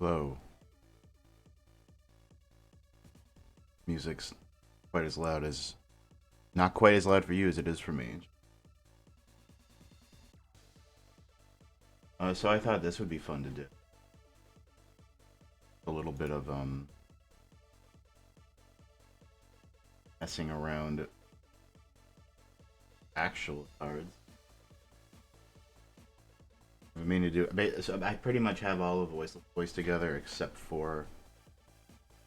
Whoa. Music's quite as loud as... Not quite as loud for you as it is for me. So I thought this would be fun to do. A little bit of, messing around actual cards. I mean to do... So I pretty much have all of Voiceless together except for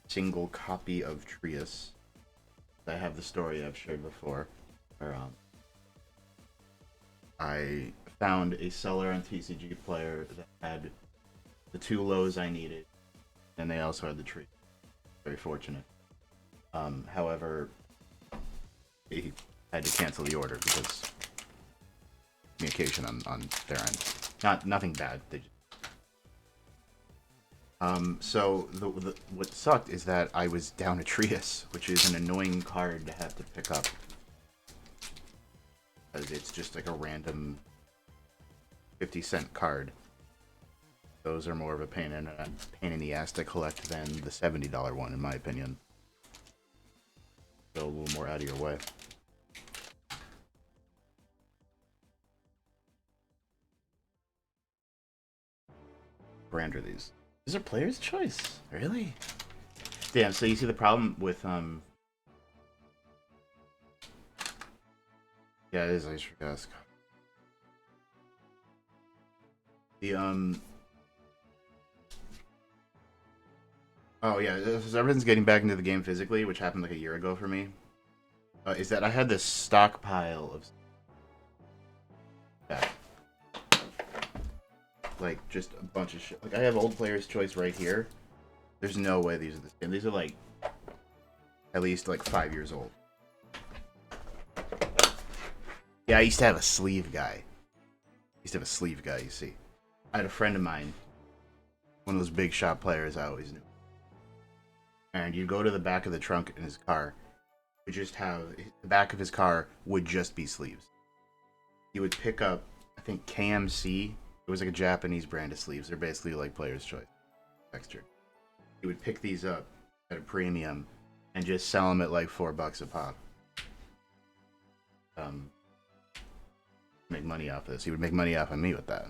single copy of Trius. I have the story I've shared before, where I found a seller on TCG Player that had the two lows I needed, and they also had the tree. Very fortunate. However, he had to cancel the order because communication on their end. Nothing bad. They just... So what sucked is that I was down a Trius, which is an annoying card to have to pick up. Because it's just like a random 50-cent card. Those are more of a pain in the ass to collect than the $70 one, in my opinion. So a little more out of your way. Brand are these? These are player's choice. Really? Damn, so you see the problem with, yeah, it is Ice Gas. The, oh yeah, so everything's getting back into the game physically, which happened like a year ago for me. Is that I had this stockpile of... that. Like, just a bunch of shit. Like, I have old player's choice right here. There's no way these are the same. These are, like, at least, like, 5 years old. Yeah, I used to have a sleeve guy. You see. I had a friend of mine. One of those big shot players I always knew. And you go to the back of the trunk in his car. Would just have... The back of his car would just be sleeves. He would pick up, I think, KMC... It was like a Japanese brand of sleeves. They're basically like player's choice texture. He would pick these up at a premium and just sell them at like $4 a pop. Make money off this. He would make money off of me with that.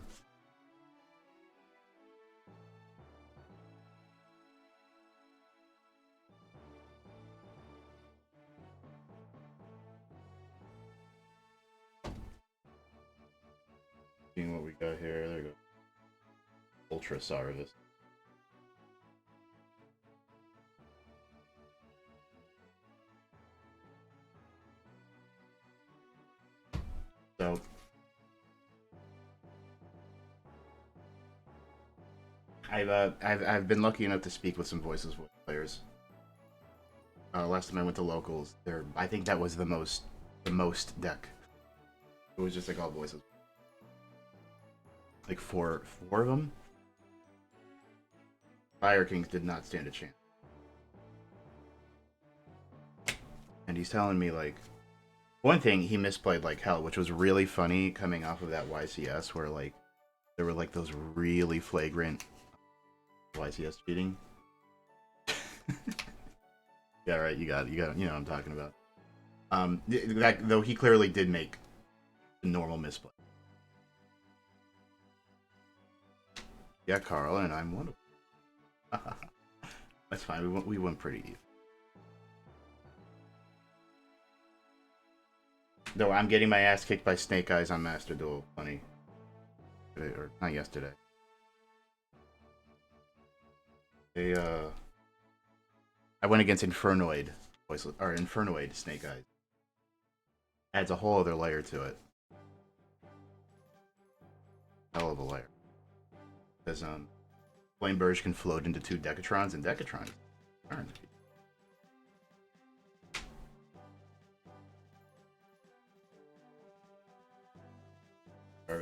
Seeing what we got here. There we go. Ultra Sarvis. So I've been lucky enough to speak with some Voiceless players. Last time I went to locals, I think that was the most deck. It was just like all Voices. Like four of them. Fire Kings did not stand a chance. And he's telling me, like, one thing he misplayed like hell, which was really funny coming off of that YCS where, like, there were, like, those really flagrant YCS cheating. Yeah, right, you got it, you know what I'm talking about. Though he clearly did make the normal misplay. Yeah, Carl, and I'm one of them. That's fine, we went pretty even. Though I'm getting my ass kicked by Snake Eyes on Master Duel. Funny. Or not yesterday. I went against Infernoid. Or Infernoid Snake Eyes. Adds a whole other layer to it. Hell of a layer. Because, Flame Burge can float into 2 Decatrons, and Decatrons turn.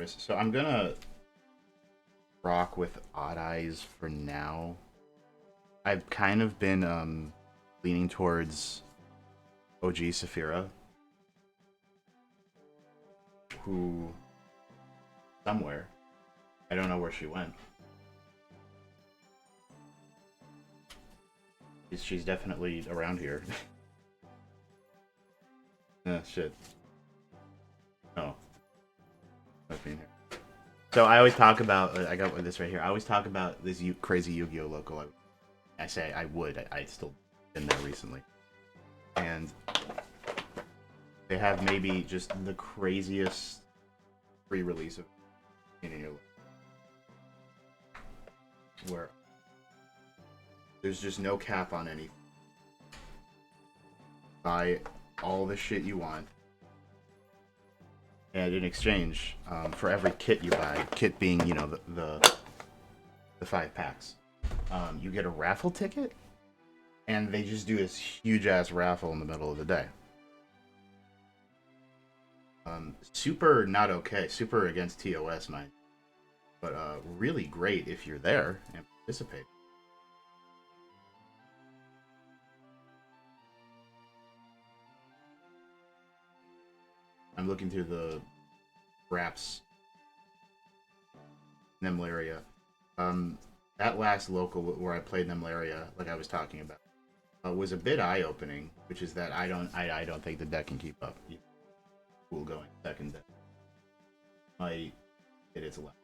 So I'm gonna rock with Odd Eyes for now. I've kind of been leaning towards OG Saphira, who somewhere, I don't know where she went. She's definitely around here. Shit. Oh. Must be in here. So I always talk about, I got this right here. I always talk about this crazy Yu-Gi-Oh local. I say I would. I still been there recently. And they have maybe just the craziest free release of in your life. Where there's just no cap on anything. Buy all the shit you want. And in exchange, for every kit you buy, kit being, you know, the 5 packs, you get a raffle ticket, and they just do this huge-ass raffle in the middle of the day. Super not okay, super against TOS, mind, but really great if you're there and participate. I'm looking through the wraps Nemlaria. That last local where I played Nemlaria, like I was talking about, was a bit eye-opening, which is that I don't think the deck can keep up. Cool going second deck. Might hit its left.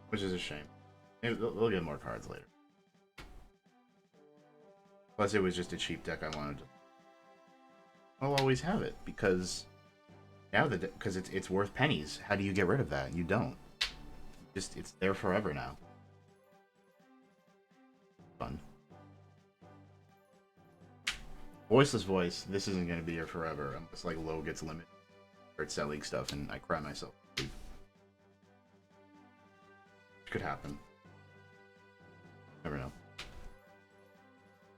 Which is a shame. Maybe they'll get more cards later. Plus, it was just a cheap deck I wanted to. I'll always have it because now because it's worth pennies. How do you get rid of that? You don't. Just it's there forever now. Fun. Voiceless voice. This isn't gonna be here forever unless like low gets limited, start selling stuff, and I cry myself. Which could happen. Never know.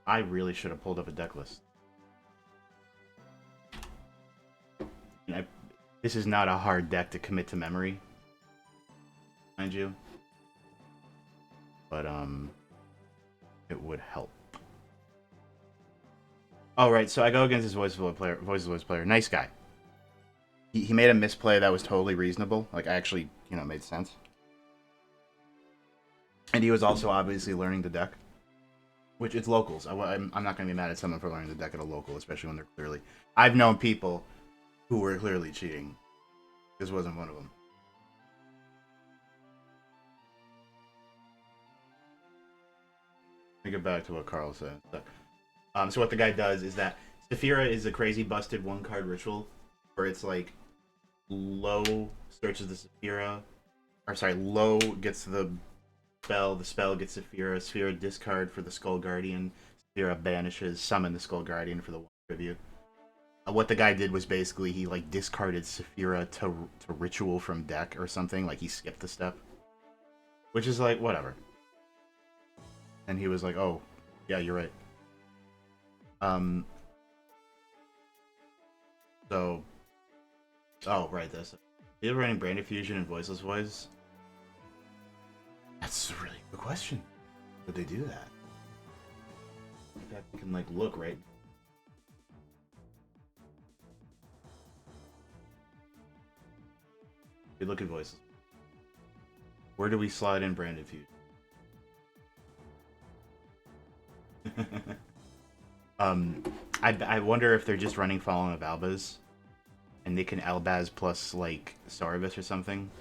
I really should have pulled up a deck list. This is not a hard deck to commit to memory, mind you. But it would help. Oh right, so I go against this voiceless player. Nice guy. He made a misplay that was totally reasonable. Like actually, you know, made sense. And he was also obviously learning the deck. Which it's locals. I'm not going to be mad at someone for learning the deck at a local, especially when they're clearly... I've known people who were clearly cheating. This wasn't one of them. Let me get back to what Carl said. So what the guy does is that Saphira is a crazy busted 1-card ritual where it's like low searches the Saphira. Or sorry, low gets the spell gets Saphira discard for the Skull Guardian, Saphira banishes, summon the Skull Guardian for the 1 tribute. What the guy did was basically he like discarded Saphira to ritual from deck or something, like he skipped the step. Which is like, whatever. And he was like, oh, yeah, you're right. So, oh, right, this. You're running Brain Diffusion and Voiceless Voice? That's a really good question. Would they do that? That can like look right. We look at voices. Where do we slide in Brand Diffusion? I wonder if they're just running Fallen of Albaz, and they can Albaz plus like Sarvis or something.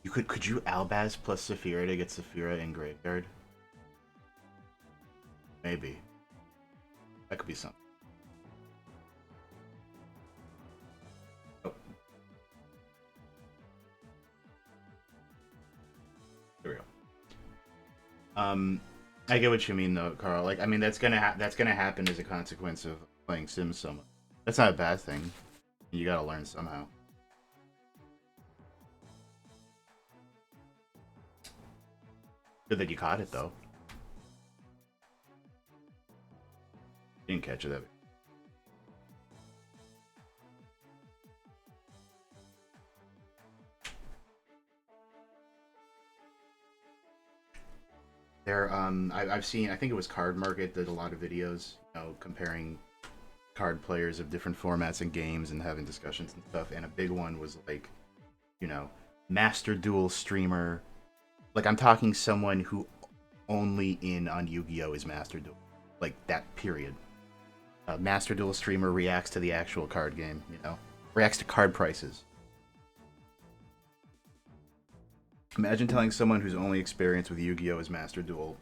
Could you Albaz plus Saphira to get Saphira in graveyard? Maybe. That could be something. Oh. There we go. I get what you mean though, Carl. Like, I mean, that's gonna happen as a consequence of playing Sims so much. That's not a bad thing. You gotta learn somehow. Good that you caught it, though. Didn't catch it, that. There, I've seen. I think it was Card Market did a lot of videos, you know, comparing card players of different formats and games and having discussions and stuff. And a big one was like, you know, Master Duel streamer. Like, I'm talking someone who only in on Yu-Gi-Oh! Is Master Duel. Like, that period. Master Duel streamer reacts to the actual card game, you know? Reacts to card prices. Imagine telling someone who's only experienced with Yu-Gi-Oh! Is Master Duel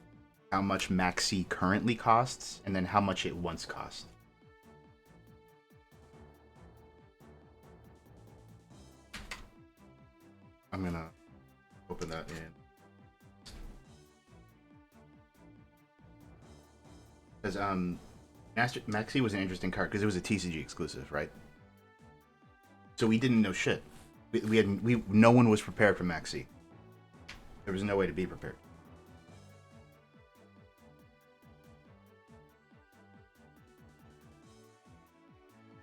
how much Maxi currently costs, and then how much it once cost. I'm gonna open that in. Because Master Maxi was an interesting card because it was a TCG exclusive, right? So we didn't know shit. No one was prepared for Maxi. There was no way to be prepared.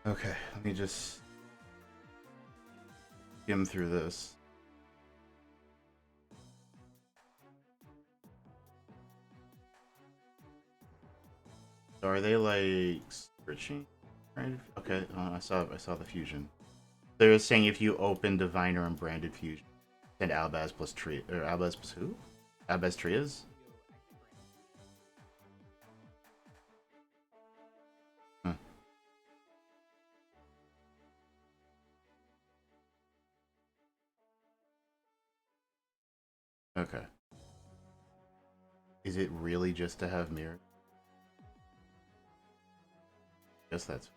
Okay, let me just skim through this. So are they like searching? Right? Okay, I saw the fusion. They're saying if you open Diviner and Branded Fusion, send Albaz plus Tri or Albaz plus who? Albaz Trias? Huh. Okay. Is it really just to have mirror? Guess that's.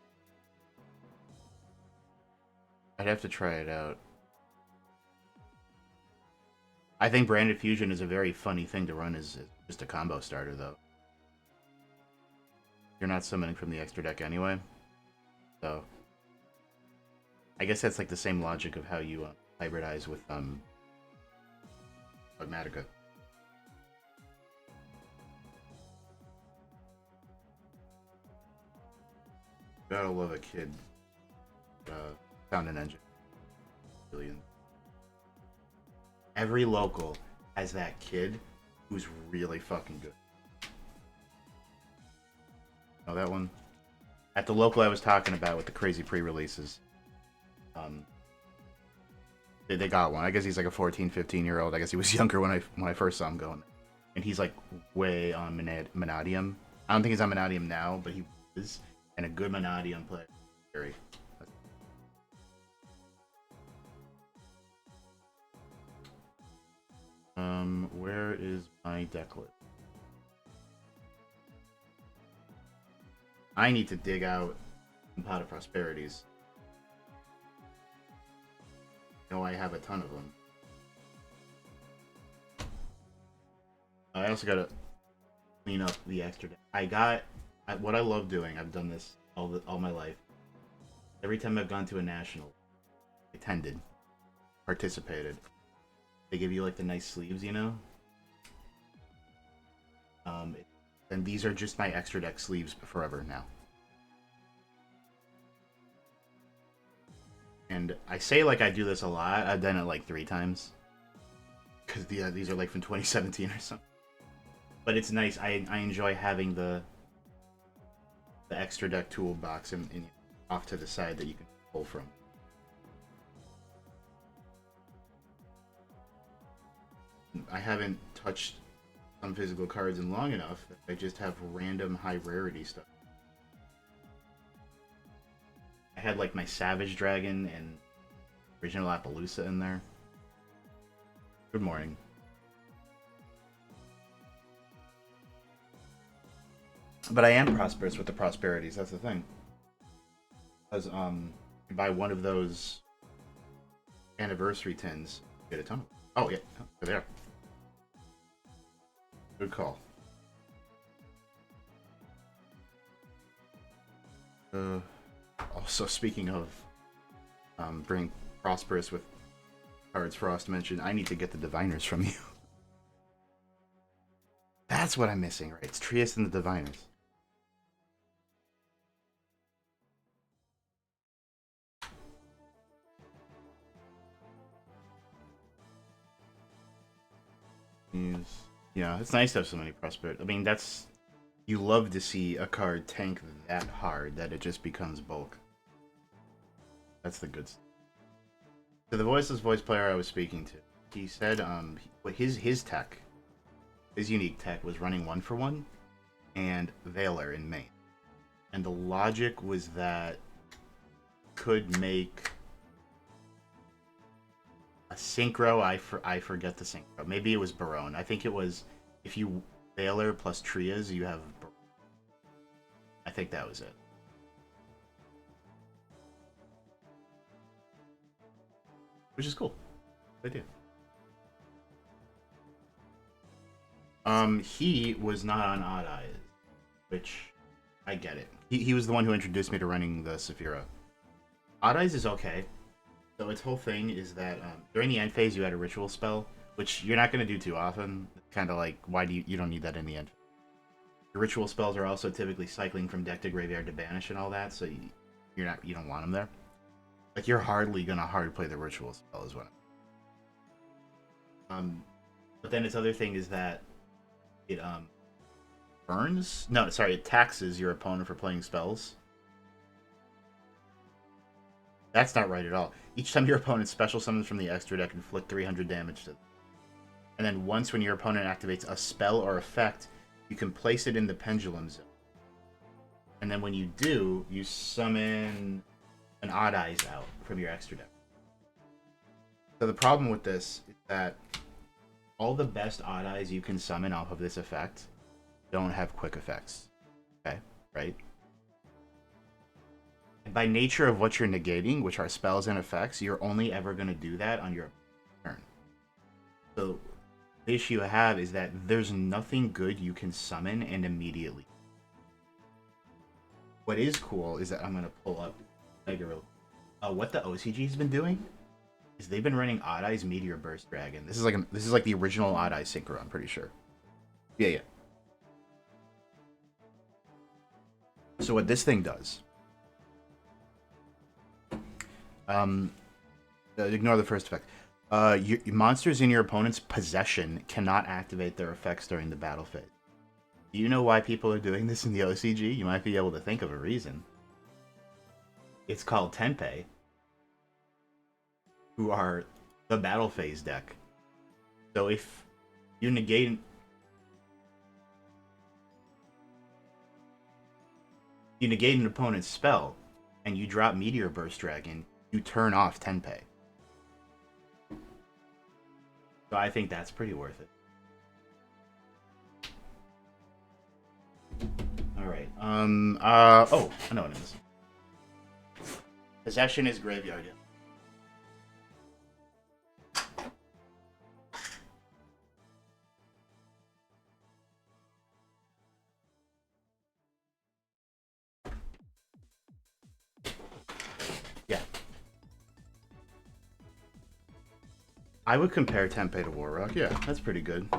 I'd have to try it out. I think Branded Fusion is a very funny thing to run as just a combo starter, though. You're not summoning from the extra deck anyway, so I guess that's like the same logic of how you hybridize with Pragmatica. Gotta love a kid. Found an engine. Billion. Every local has that kid who's really fucking good. Oh, that one. At the local I was talking about with the crazy pre-releases. They got one. I guess he's like a 14, 15-year-old. I guess he was younger when I first saw him going. And he's like way on Manadium. I don't think he's on Manadium now, but he is. And a good Manadium player. Very. Where is my deck list? I need to dig out a Pot of Prosperities. I know I have a ton of them. I also gotta clean up the extra deck. What I love doing. I've done this all my life. Every time I've gone to a national, attended, participated. They give you like the nice sleeves, you know. And these are just my extra deck sleeves forever now. And I say like I do this a lot. I've done it like 3 times. Because these are like from 2017 or something. But it's nice. I enjoy having the extra deck toolbox in off to the side that you can pull from. I haven't touched some physical cards in long enough that I just have random high rarity stuff. I had like my Savage Dragon and original Appaloosa in there. Good morning. But I am prosperous with the prosperities, that's the thing. Because you buy one of those anniversary tins, you get a ton of them. Oh yeah, they're there. Good call. Also, speaking of bring prosperous with cards, Frost mentioned, I need to get the diviners from you. That's what I'm missing, right? It's Trias and the diviners. Yeah, it's nice to have so many prosperity. I mean, that's you love to see a card tank that hard that it just becomes bulk. That's the good stuff. So the voiceless voice player I was speaking to, he said his tech, his unique tech was running 1-for-1 and Valor in main. And the logic was that could make a synchro. I forget the synchro. Maybe it was Barone. I think it was if you Valor plus Trias, you have. I think that was it. Which is cool. They do. He was not on Odd Eyes, which I get it. He was the one who introduced me to running the Saphira. Odd Eyes is okay. So its whole thing is that during the end phase you had a ritual spell, which you're not going to do too often. Kind of like, why do you don't need that in the end. Your ritual spells are also typically cycling from deck to graveyard to banish and all that, so you don't want them there. Like, you're hardly going to hard play the ritual spell is what but then its other thing is that it burns? No, sorry, it taxes your opponent for playing spells. That's not right at all. Each time your opponent special summons from the extra deck, inflict 300 damage to them. And then once when your opponent activates a spell or effect, you can place it in the pendulum zone. And then when you do, you summon an Odd Eyes out from your extra deck. So the problem with this is that all the best Odd Eyes you can summon off of this effect don't have quick effects. Okay? Right? And by nature of what you're negating, which are spells and effects, you're only ever going to do that on your turn. So the issue I have is that there's nothing good you can summon and immediately. What is cool is that I'm going to pull up what the OCG's been doing is they've been running Odd Eyes Meteor Burst Dragon. This is like the original Odd Eyes Synchro, I'm pretty sure. Yeah. So what this thing does, ignore the first effect. Monsters in your opponent's possession cannot activate their effects during the battle phase. Do you know why people are doing this in the OCG? You might be able to think of a reason. It's called Tenpei, who are the battle phase deck. So if you negate an opponent's spell and you drop Meteor Burst Dragon, you turn off Tenpei. So I think that's pretty worth it. Alright. Oh, I know what it is. Possession is graveyard. Yeah. I would compare Tenpei to Warrock. Yeah, that's pretty good.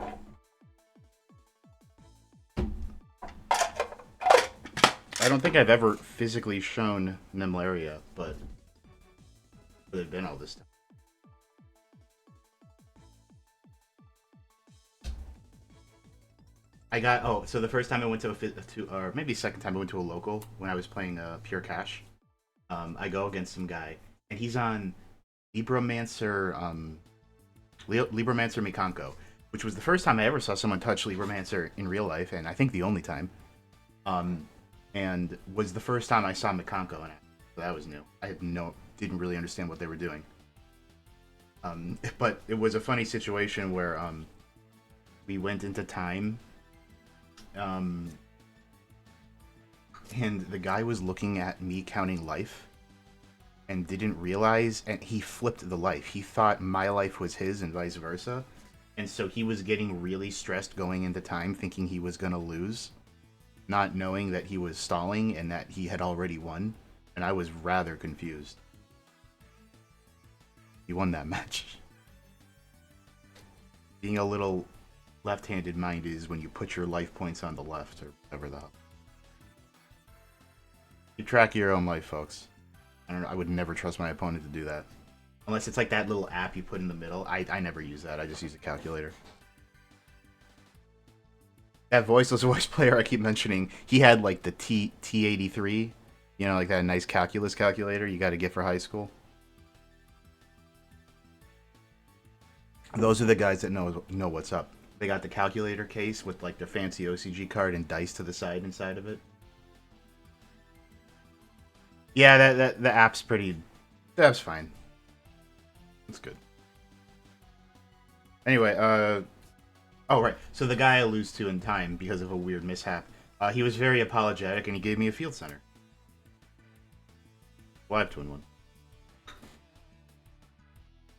I don't think I've ever physically shown Nemlaria, but they've been all this time. So the first time I went to or maybe second time I went to a local when I was playing Pure Cash. I go against some guy, and he's on Libromancer Mikanko, which was the first time I ever saw someone touch Libromancer in real life, and I think the only time. And was the first time I saw Mikanko in it. So that was new. I didn't really understand what they were doing. But it was a funny situation where we went into time, and the guy was looking at me counting life and didn't realize, and he flipped the life. He thought my life was his and vice versa. And so he was getting really stressed going into time, thinking he was going to lose, not knowing that he was stalling and that he had already won. And I was rather confused. He won that match. Being a little left-handed mind is when you put your life points on the left, or whatever the hell. Keep track of your own life, folks. I don't know. I would never trust my opponent to do that. Unless it's like that little app you put in the middle. I never use that. I just use a calculator. That Voiceless voice player I keep mentioning, he had like the T83, you know, like that nice calculus calculator you got to get for high school. Those are the guys that know what's up. They got the calculator case with like their fancy OCG card and dice to the side inside of it. Yeah, that the app's pretty. The app's fine. It's good. Anyway, oh right. So the guy I lose to in time because of a weird mishap. He was very apologetic and he gave me a field center. Well, I have twin one.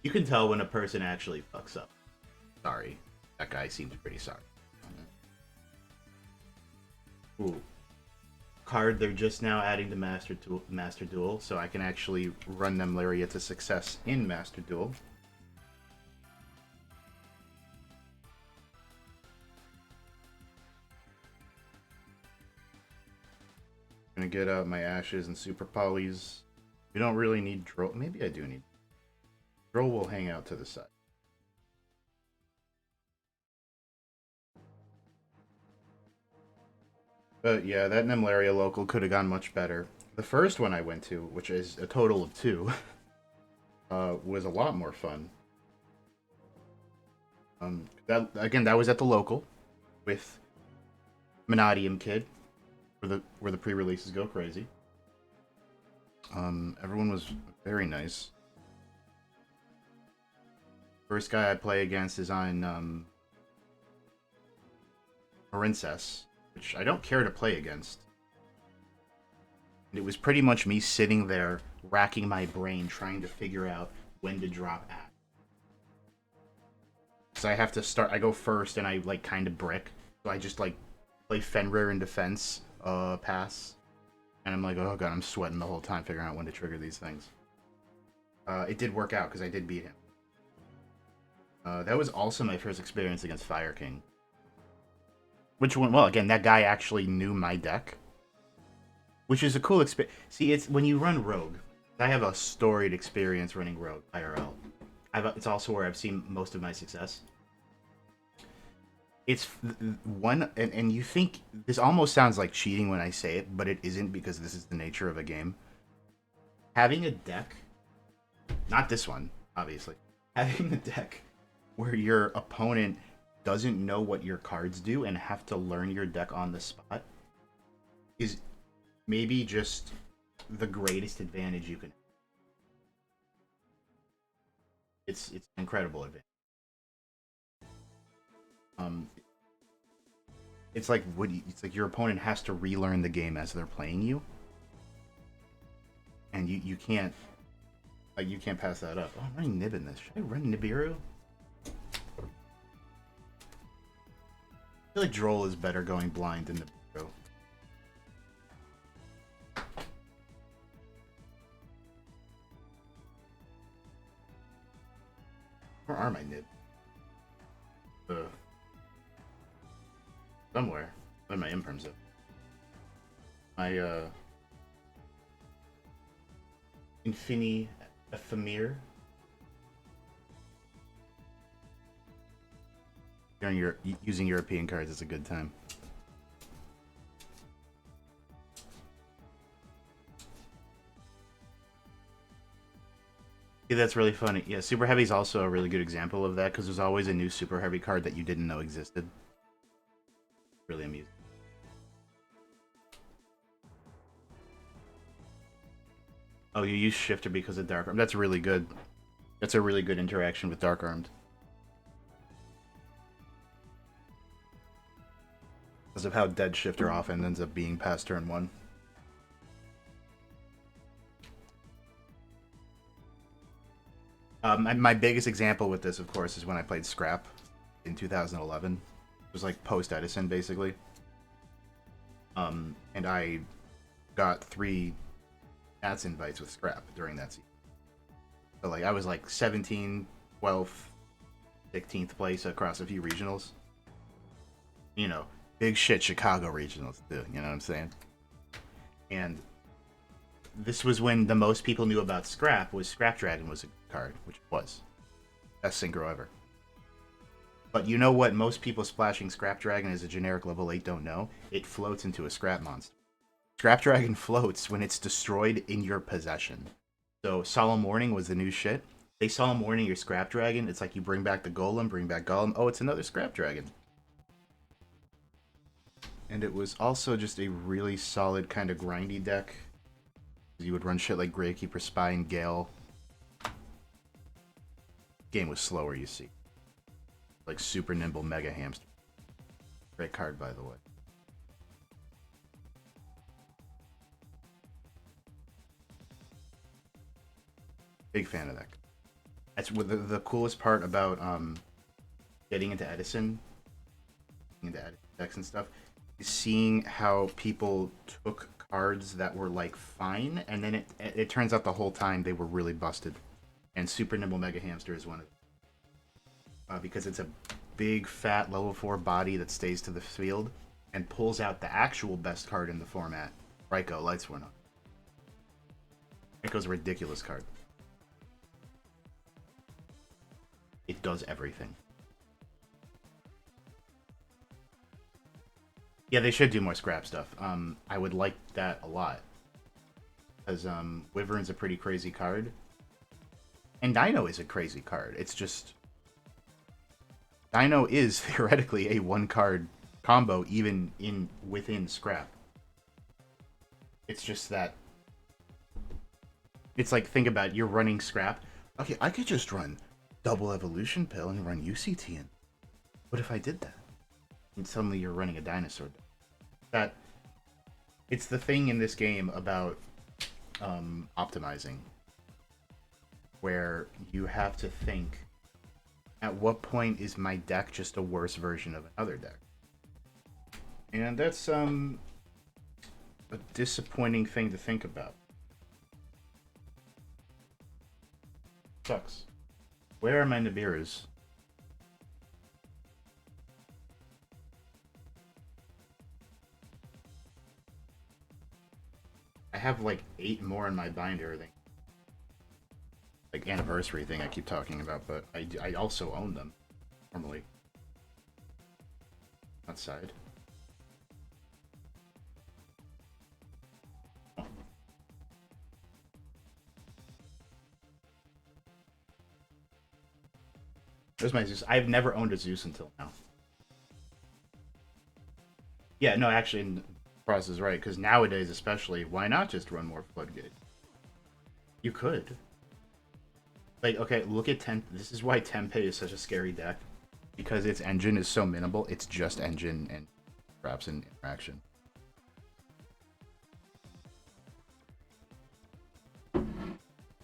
You can tell when a person actually fucks up. Sorry, that guy seems pretty sorry. Ooh, card they're just now adding to Master Duel, so I can actually run them Lariat to success in Master Duel. Gonna get out my ashes and super polys. We don't really need Droll. Maybe I do need. Droll will hang out to the side. But yeah, that Nemlaria local could have gone much better. The first one I went to, which is a total of 2, was a lot more fun. That was at the local with Manadium Kid, where the pre-releases go crazy. Everyone was very nice. First guy I play against is on Marincess, which I don't care to play against. And it was pretty much me sitting there, racking my brain, trying to figure out when to drop at. So I have to start. I go first, and I like kind of brick. So I just like play Fenrir in defense, pass, and I'm like, oh god, I'm sweating the whole time figuring out when to trigger these things. It did work out because I did beat him. That was also my first experience against Fire King. Which one? Well, again, that guy actually knew my deck, which is a cool experience. See, it's when you run Rogue. I have a storied experience running Rogue IRL. It's also where I've seen most of my success. It's one, and you think this almost sounds like cheating when I say it, but it isn't because this is the nature of a game. Having a deck, not this one, obviously. Having a deck where your opponent doesn't know what your cards do and have to learn your deck on the spot is maybe just the greatest advantage you can. It's an incredible advantage. It's like it's like your opponent has to relearn the game as they're playing you, and you can't you can't pass that up. Oh, I'm running Nib in this. Should I run Nibiru? I feel like Droll is better going blind than Nibiru. Where are my Nib? Somewhere. Where my imperms at? My Infini Ephemer. Using European cards is a good time. Yeah, that's really funny. Yeah, Super Heavy is also a really good example of that because there's always a new Super Heavy card that you didn't know existed. Really amusing. Oh, you use Shifter because of Dark Armed. That's really good. That's a really good interaction with Dark Armed. Because of how dead Shifter often ends up being past turn 1. My biggest example with this, of course, is when I played Scrap in 2011. It was like post-Edison, basically. And I got 3 Nats invites with Scrap during that season. So, like, I was like 17th, 12th, 16th place across a few regionals. You know, big shit Chicago regionals, too. You know what I'm saying? And this was when the most people knew about Scrap was Scrap Dragon was a card, which it was. Best synchro ever. But you know what most people splashing Scrap Dragon as a generic level 8 don't know? It floats into a Scrap monster. Scrap Dragon floats when it's destroyed in your possession. So Solemn Warning was the new shit. They saw him warning your scrap dragon. It's like you bring back the golem, bring back golem. Oh, it's another scrap dragon. And it was also just a really solid kind of grindy deck. You would run shit like Gravekeeper, Spy, and Gale. Game was slower, you see. Like super nimble Mega Hamster. Great card, by the way. Big fan of that. That's the coolest part about getting into Edison decks and stuff, is seeing how people took cards that were like fine, and then it turns out the whole time they were really busted. And Super Nimble Mega Hamster is one of them. Because it's a big, fat, level 4 body that stays to the field and pulls out the actual best card in the format. Raikou, Lights One Up. Raikou's a ridiculous card. It does everything. Yeah, they should do more scrap stuff. I would like that a lot. Because Wyvern's a pretty crazy card. And Dino is a crazy card. It's just... Dino is theoretically a one-card combo, even within scrap. It's just that... It's like, think about it, you're running scrap. Okay, I could just run double evolution pill and run UCT in. What if I did that? And suddenly you're running a dinosaur. That it's the thing in this game about optimizing, where you have to think, at what point is my deck just a worse version of another deck? And that's a disappointing thing to think about. Sucks. Where are my Nibiru's? I have like 8 more in my binder. Like anniversary thing I keep talking about, but I also own them normally. Outside. There's my Zeus. I've never owned a Zeus until now. Yeah, no, actually, Frost is right, because nowadays especially, why not just run more Floodgate? You could. Like, okay, look at this is why Tempeh is such a scary deck. Because its engine is so minimal, it's just engine and traps and interaction.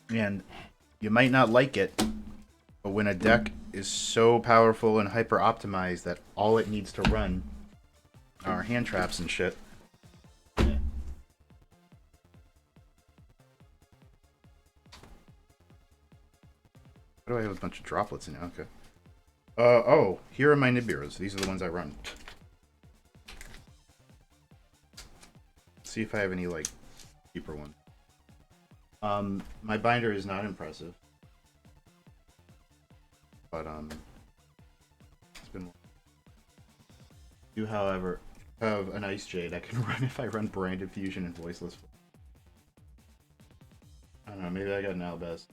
And you might not like it, but when a deck is so powerful and hyper optimized that all it needs to run are hand traps and shit. Yeah. Why do I have a bunch of droplets in it? Okay. Oh, here are my Nibiru's. These are the ones I run. Let's see if I have any, like, cheaper ones. My binder is not impressive. But, it's been... You, however, have an Ice Jade I can run if I run Branded Fusion and Voiceless. I don't know, maybe I got an Albaz.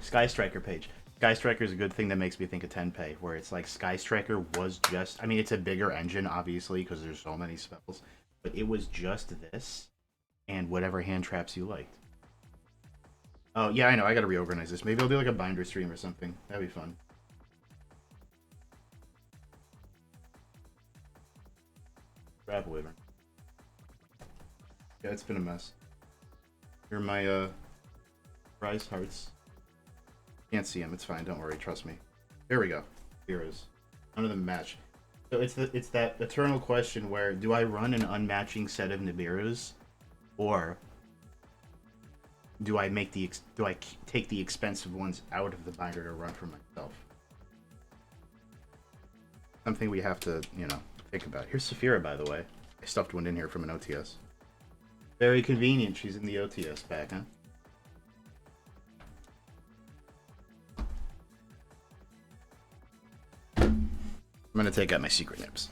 Sky Striker page. Sky Striker is a good thing that makes me think of Tenpei, where it's like Sky Striker was just... I mean, it's a bigger engine, obviously, because there's so many spells. But it was just this, and whatever hand traps you liked. Oh, yeah, I know, I gotta reorganize this. Maybe I'll do like a binder stream or something. That'd be fun. Grab Wyvern. Yeah, it's been a mess. Here are my, prize hearts. Can't see them, it's fine, don't worry, trust me. There we go. Heroes. None of them match. So it's that eternal question where, do I run an unmatching set of Nibiru's? Or do I take the expensive ones out of the binder to run for myself? Something we have to, you know, think about. Here's Saphira, by the way. I stuffed one in here from an OTS. Very convenient, she's in the OTS pack, huh? I'm gonna take out my secret nips.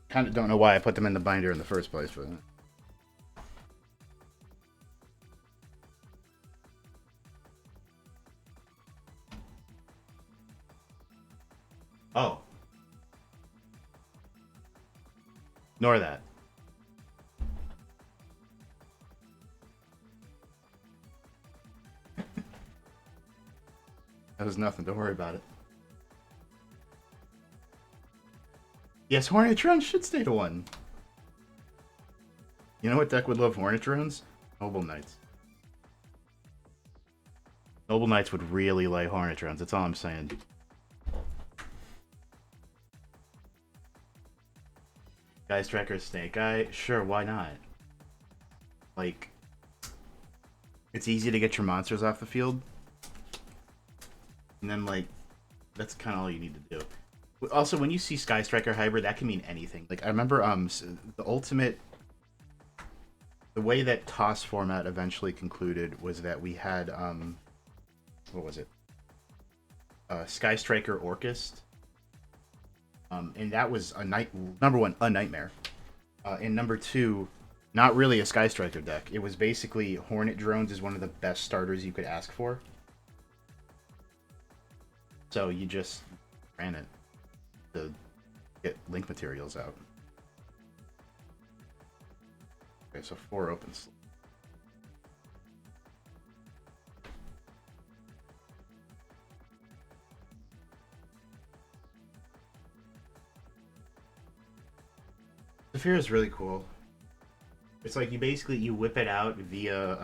Kind of don't know why I put them in the binder in the first place, but... Ignore that. That was nothing. Don't worry about it. Yes, Hornet drones should stay to 1. You know what deck would love Hornet drones? Noble Knights. Noble Knights would really like Hornet drones. That's all I'm saying. Guy Striker Snake Eye? Sure, why not? Like, it's easy to get your monsters off the field. And then, like, that's kind of all you need to do. Also, when you see Sky Striker Hybrid, that can mean anything. Like, I remember the ultimate... The way that TOS format eventually concluded was that we had, what was it? Sky Striker Orchist. And that was number 1, a nightmare. And number 2, not really a Sky Striker deck. It was basically Hornet Drones is one of the best starters you could ask for. So you just ran it to get link materials out. Okay, so 4 opens. Zephyr is really cool. It's like you whip it out via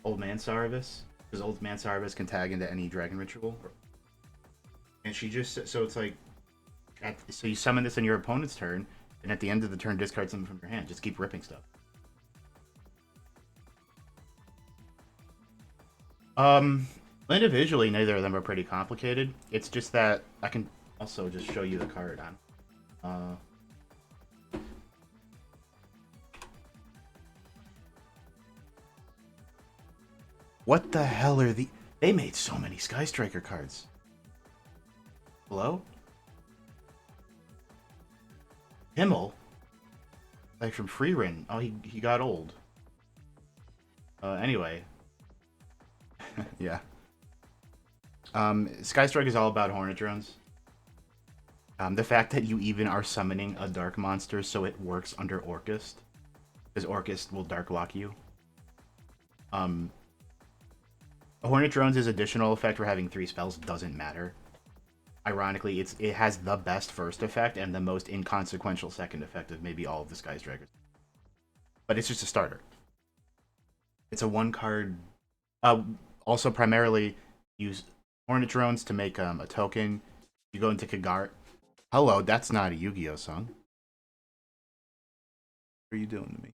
Old Man Sarvis, because Old Man Sarvis can tag into any dragon ritual. And she just, so it's like, so you summon this on your opponent's turn, and at the end of the turn discard something from your hand. Just keep ripping stuff. Individually, neither of them are pretty complicated. It's just that I can also just show you the card on. What the hell are the... They made so many Sky Striker cards. Hello? Himmel? Like from Freerin. Oh, he got old. Anyway. Yeah. Sky Strike is all about Hornet Drones. The fact that you even are summoning a Dark Monster so it works under Orchist. Because Orchist will Dark Lock you. Hornet Drones' additional effect for having 3 spells doesn't matter. Ironically, it has the best first effect and the most inconsequential second effect of maybe all of the Sky Strikers. But it's just a starter. It's a 1-card... also, primarily, use Hornet Drones to make a token. You go into Kagari... Hello, that's not a Yu-Gi-Oh song. What are you doing to me?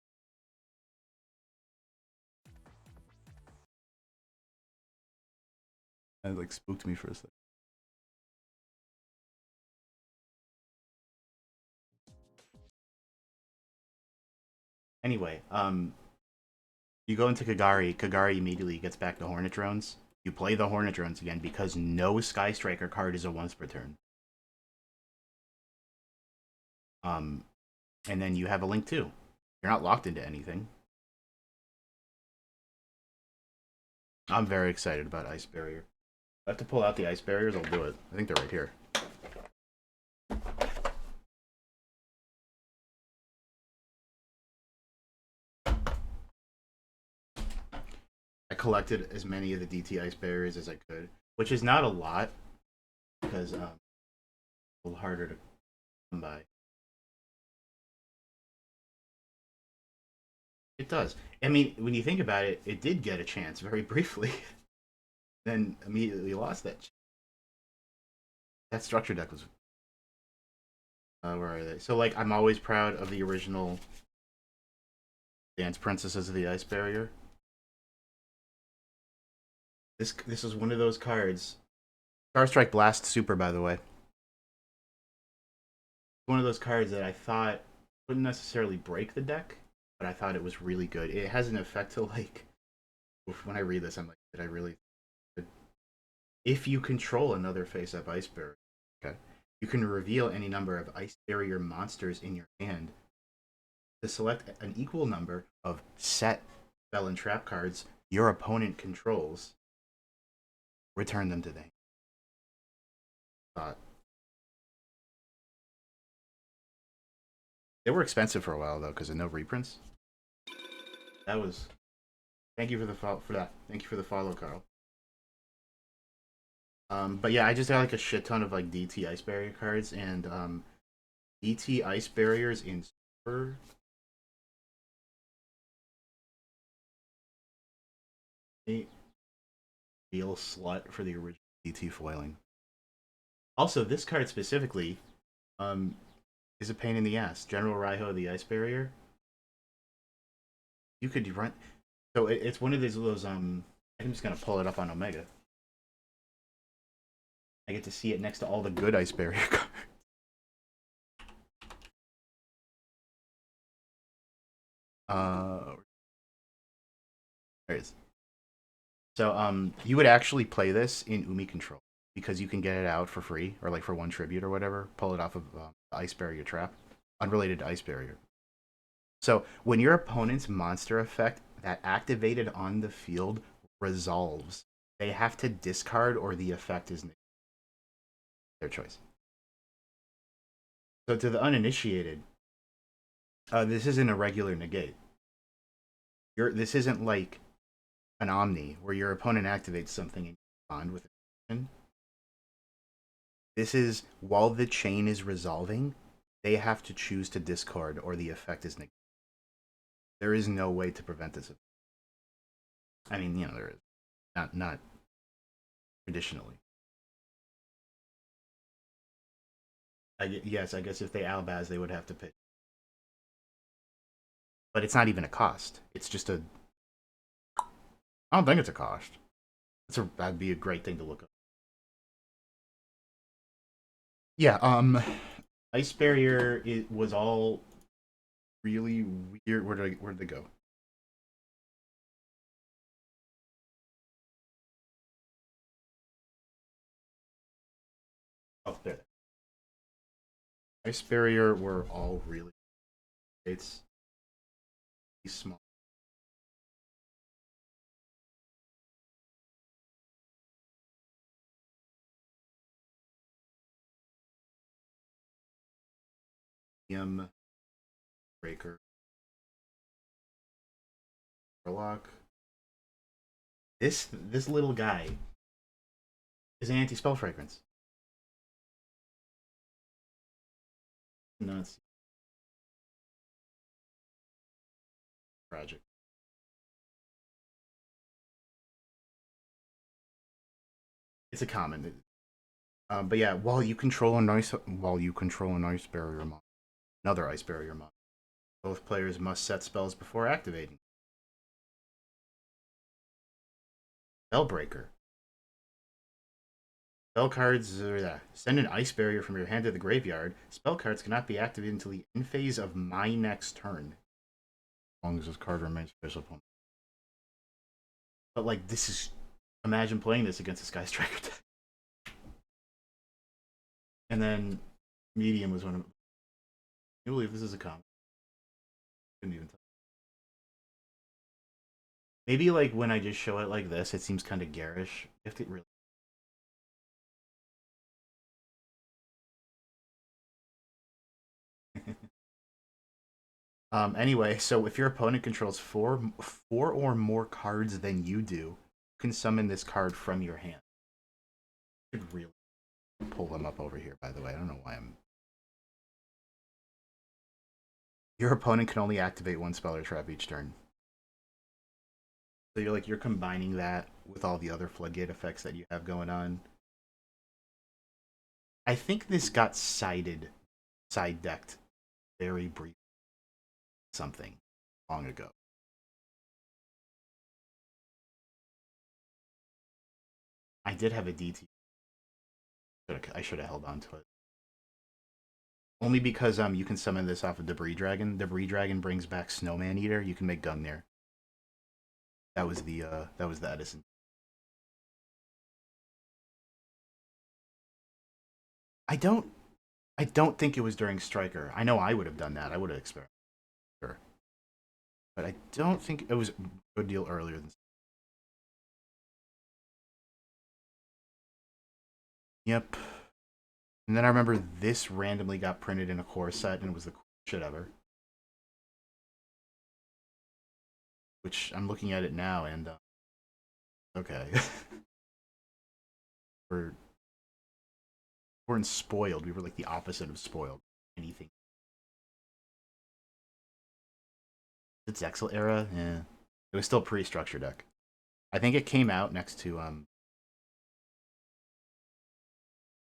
That like spooked me for a second. Anyway, you go into Kagari. Kagari immediately gets back to Hornet Drones. You play the Hornet Drones again because no Sky Striker card is a once per turn. And then you have a link too. You're not locked into anything. I'm very excited about Ice Barrier. If I have to pull out the Ice Barriers, I'll do it. I think they're right here. I collected as many of the DT Ice Barriers as I could, which is not a lot, because a little harder to come by. It does. I mean, when you think about it, it did get a chance very briefly, then immediately lost that chance. That structure deck was... where are they? So, like, I'm always proud of the original Dance Princesses of the Ice Barrier. This is one of those cards. Starstrike Blast Super, by the way. One of those cards that I thought wouldn't necessarily break the deck, but I thought it was really good. It has an effect to, like... When I read this, I'm like, did I really... If you control another face-up Ice Barrier, okay, you can reveal any number of Ice Barrier monsters in your hand to select an equal number of set spell and trap cards your opponent controls. Return them to the hand. Thought They were expensive for a while though, because of no reprints. That was. Thank you for the for that. Thank you for the follow, Carl. But yeah, I just got like a shit ton of like DT Ice Barrier cards and DT Ice Barriers in Super. Real slut for the original DT foiling. Also, this card specifically um, is a pain in the ass. General Raiho, the Ice Barrier. You could run. So it's one of those. I'm just gonna pull it up on Omega. I get to see it next to all the good Ice Barrier cards. There it is. So you would actually play this in Umi Control because you can get it out for free or like for one tribute or whatever. Pull it off of the Ice Barrier trap, unrelated to Ice Barrier. So when your opponent's monster effect that activated on the field resolves, they have to discard or the effect is their choice. So to the uninitiated, this isn't a regular negate. This isn't like an Omni where your opponent activates something and you respond with an. This is while the chain is resolving, they have to choose to discard or the effect is negated. There is no way to prevent this. I mean, there is not traditionally. Yes, I guess if they Albaz, they would have to pay. But it's not even a cost. It's just a. I don't think it's a cost. That'd be a great thing to look up. Yeah. Ice Barrier. It was all really weird. Where did they go? Oh, there. Ice Barrier were all really. It's small. Breaker, Warlock. This little guy is an anti-spell fragrance. Nuts. Project. It's a common. But yeah, while you control an ice barrier mod, another ice barrier mod, both players must set spells before activating. Spellbreaker. Spell cards. Send an ice barrier from your hand to the graveyard. Spell cards cannot be activated until the end phase of my next turn. As long as this card remains visible. But like, this is. Imagine playing this against a Sky Striker deck. And then medium was one of. You believe this is a comic? Couldn't even tell. Maybe like when I just show it like this, it seems kind of garish. You have to really. Anyway, so if your opponent controls four or more cards than you do, you can summon this card from your hand. I could really pull them up over here. By the way, I don't know why I'm. Your opponent can only activate one spell or trap each turn. So you're combining that with all the other floodgate effects that you have going on. I think this got side decked very brief something long ago. I did have a DT. I should have held on to it. Only because you can summon this off of Debris Dragon. Debris Dragon brings back Snowman Eater. You can make Gungnir. That was the Edison. I don't I don't think it was during Striker. I know I would have done that. I would have experimented. Sure. But I don't think it was a good deal earlier than. Yep. And then I remember this randomly got printed in a core set and it was the shit ever. Which I'm looking at it now, and okay, we're weren't spoiled. We were like the opposite of spoiled. Anything. The Zexel era, yeah, it was still pre-structure deck. I think it came out next to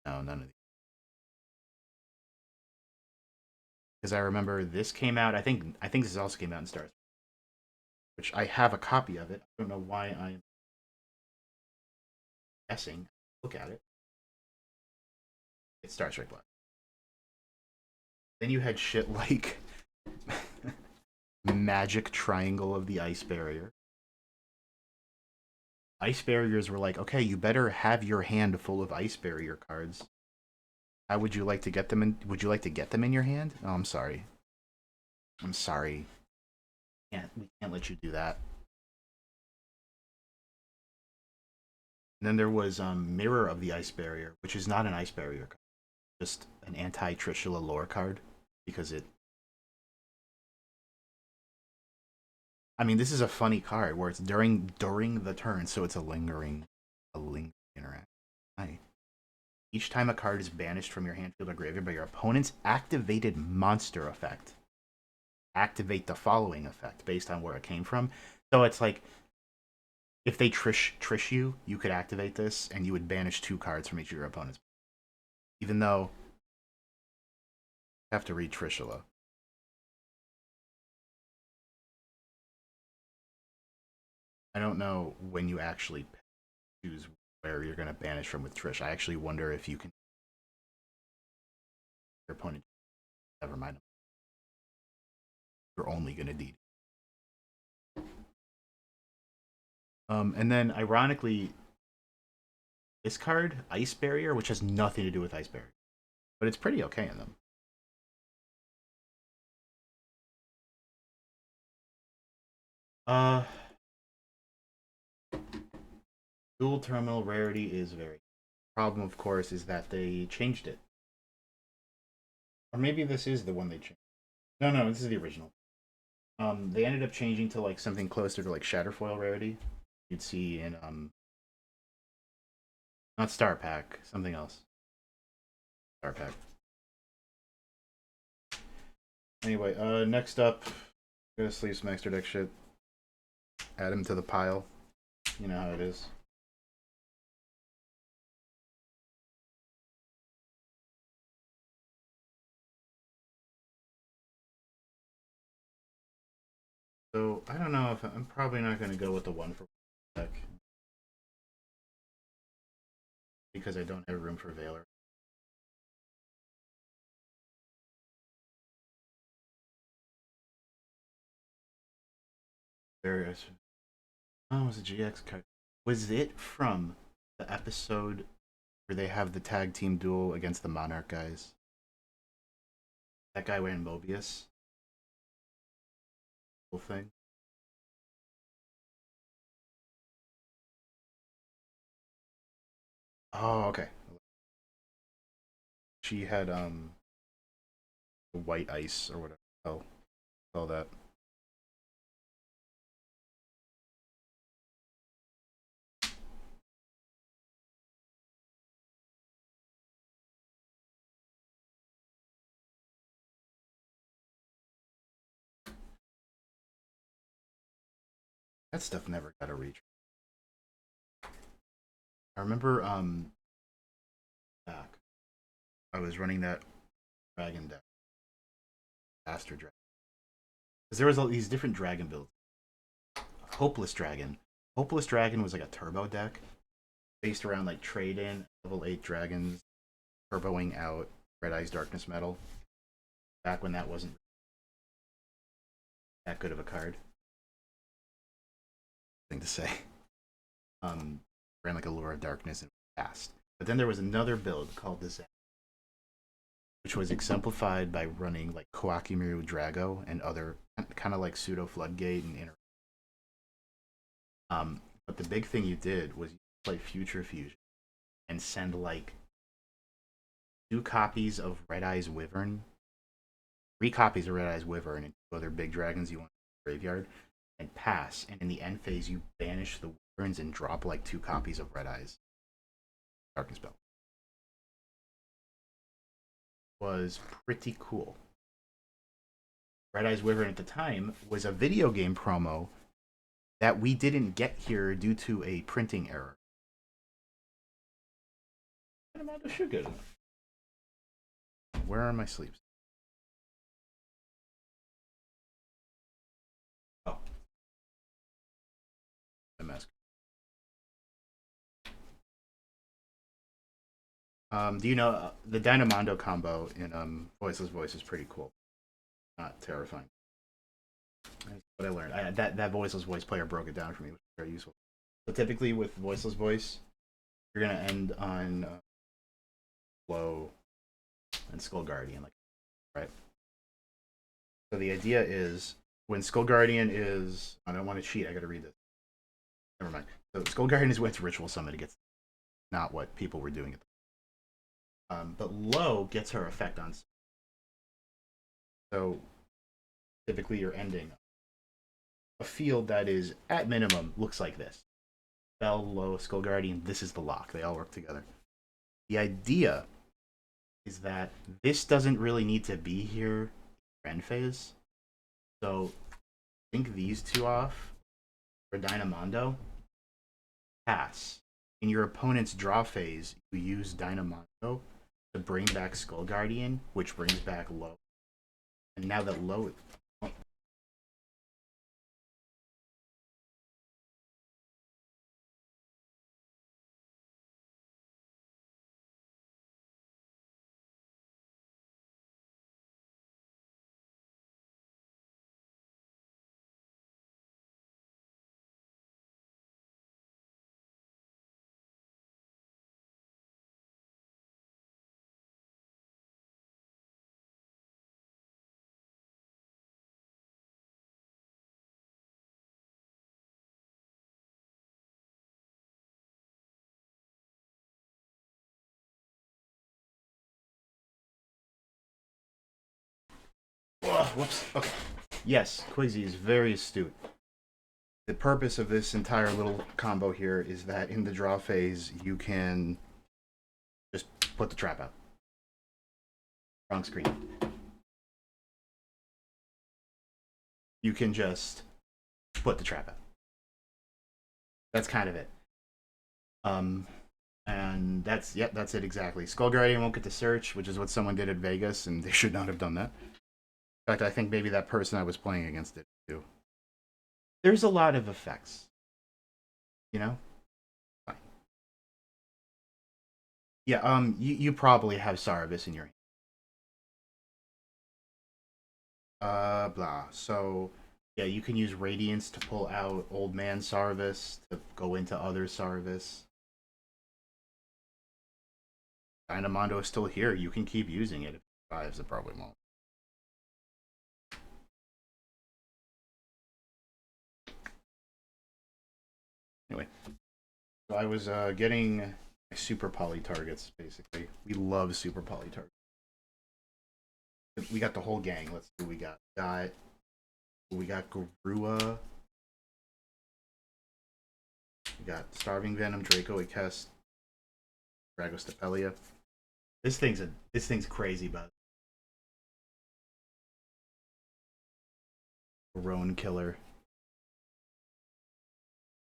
no, none of these. Because I remember this came out. I think this also came out in Stars, which I have a copy of it. I don't know why I'm guessing. Look at it. It's Star Trek Black. Then you had shit like Magic Triangle of the Ice Barrier. Ice barriers were like, okay, you better have your hand full of ice barrier cards. How would you like to get them in? Would you like to get them in your hand? Oh, I'm sorry. I'm sorry. We can't let you do that. And then there was Mirror of the Ice Barrier, which is not an ice barrier card, just an anti-Trishula lore card because it. I mean, this is a funny card where it's during the turn, so it's a lingering interaction. Hi. Each time a card is banished from your hand, field, or graveyard by your opponent's activated monster effect, activate the following effect based on where it came from. So it's like if they trish you, you could activate this and you would banish 2 cards from each of your opponents. Even though you have to read Trishula. I don't know when you actually choose where you're going to banish from with Trish. I actually wonder if you can your opponent. Never mind. You're only going to need. And then ironically, this card, Ice Barrier, which has nothing to do with Ice Barrier, but it's pretty okay in them. Uh, Dual terminal rarity is very. Problem, of course, is that they changed it. Or maybe this is the one they changed. No, no, this is the original. They ended up changing to like something closer to like Shatterfoil rarity. You'd see in not Star Pack, something else. Star Pack. Anyway, next up, gonna sleeve some extra deck shit. Add him to the pile. You know how it is. So I don't know if I'm probably not gonna go with the one for deck because I don't have room for Veiler. Various. Oh, it was a GX card. Was it from the episode where they have the tag team duel against the Monarch guys? That guy wearing Mobius. Whole thing. Oh, okay. She had white ice or whatever. Oh, all that. That stuff never got a reach. I remember back. I was running that dragon deck, Master Dragon, because there was all these different dragon builds. Hopeless Dragon. Hopeless Dragon was like a turbo deck based around like trade in level 8 dragons, turboing out Red Eyes Darkness Metal. Back when that wasn't that good of a card. Thing to say. Ran like Allure of Darkness and fast. But then there was another build called the Zen, which was exemplified by running like Koakimaru Drago and other kind of like pseudo Floodgate and inner. But the big thing you did was you play Future Fusion and send like 2 copies of Red Eyes Wyvern 3 copies of Red Eyes Wyvern and 2 other big dragons you want in the graveyard, and pass. And in the end phase, you banish the Wyverns and drop like 2 copies of Red Eyes Darkness Spell. Was pretty cool. Red Eyes Wyvern at the time was a video game promo that we didn't get here due to a printing error. Where are my sleeves? Oh. A mess. Do you know the Dynamondo combo in Voiceless Voice is pretty cool. Not terrifying. That's what I learned. That Voiceless Voice player broke it down for me, which was very useful. So typically with Voiceless Voice, you're gonna end on Low and Skull Guardian, like, right? So the idea is when Skull Guardian is, I don't want to cheat. I got to read this. Never mind. So Skull Guardian is when it's Ritual Summon. It gets not what people were doing. But Low gets her effect on. So typically you're ending a field that is at minimum looks like this. Bell, Low, Skull Guardian. This is the lock. They all work together. The idea is that this doesn't really need to be here in end phase. So think these 2 off for Dynamondo. Pass. In your opponent's draw phase, you use Dynamondo to bring back Skull Guardian, which brings back Low. And now that Low... Oh. Whoops. Okay. Yes, Quizzy is very astute. The purpose of this entire little combo here is that in the draw phase, you can just put the trap out. Wrong screen. You can just put the trap out. That's kind of it. And that's it exactly. Skull Guardian won't get to search, which is what someone did at Vegas, and they should not have done that. In fact, I think maybe that person I was playing against did too. There's a lot of effects. You know? Fine. Yeah, you probably have Sarvis in your blah. So yeah, you can use Radiance to pull out Old Man Sarvis to go into other Sarvis. Dynamondo is still here. You can keep using it. If it survives, it probably won't. Anyway, so I was getting my super poly targets, basically. We love super poly targets. We got the whole gang. Let's see what we got. We got Garua. We got Starving Venom, Draco, Ikest, Dragostapelia. This thing's crazy, but Roan Killer.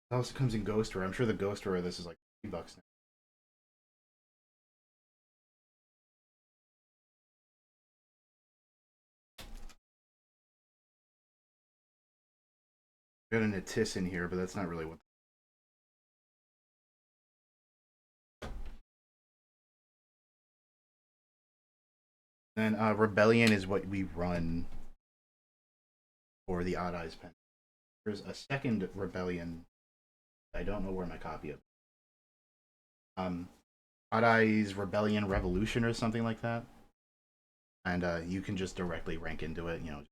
It also comes in Ghost Rare. I'm sure the Ghost Rare of this is like $3 now. Got an Atis in here, but that's not really what. Then Rebellion is what we run for the Odd Eyes pen. There's a second Rebellion. I don't know where my copy of. Odd Eyes Rebellion Revolution or something like that. And you can just directly rank into it, you know.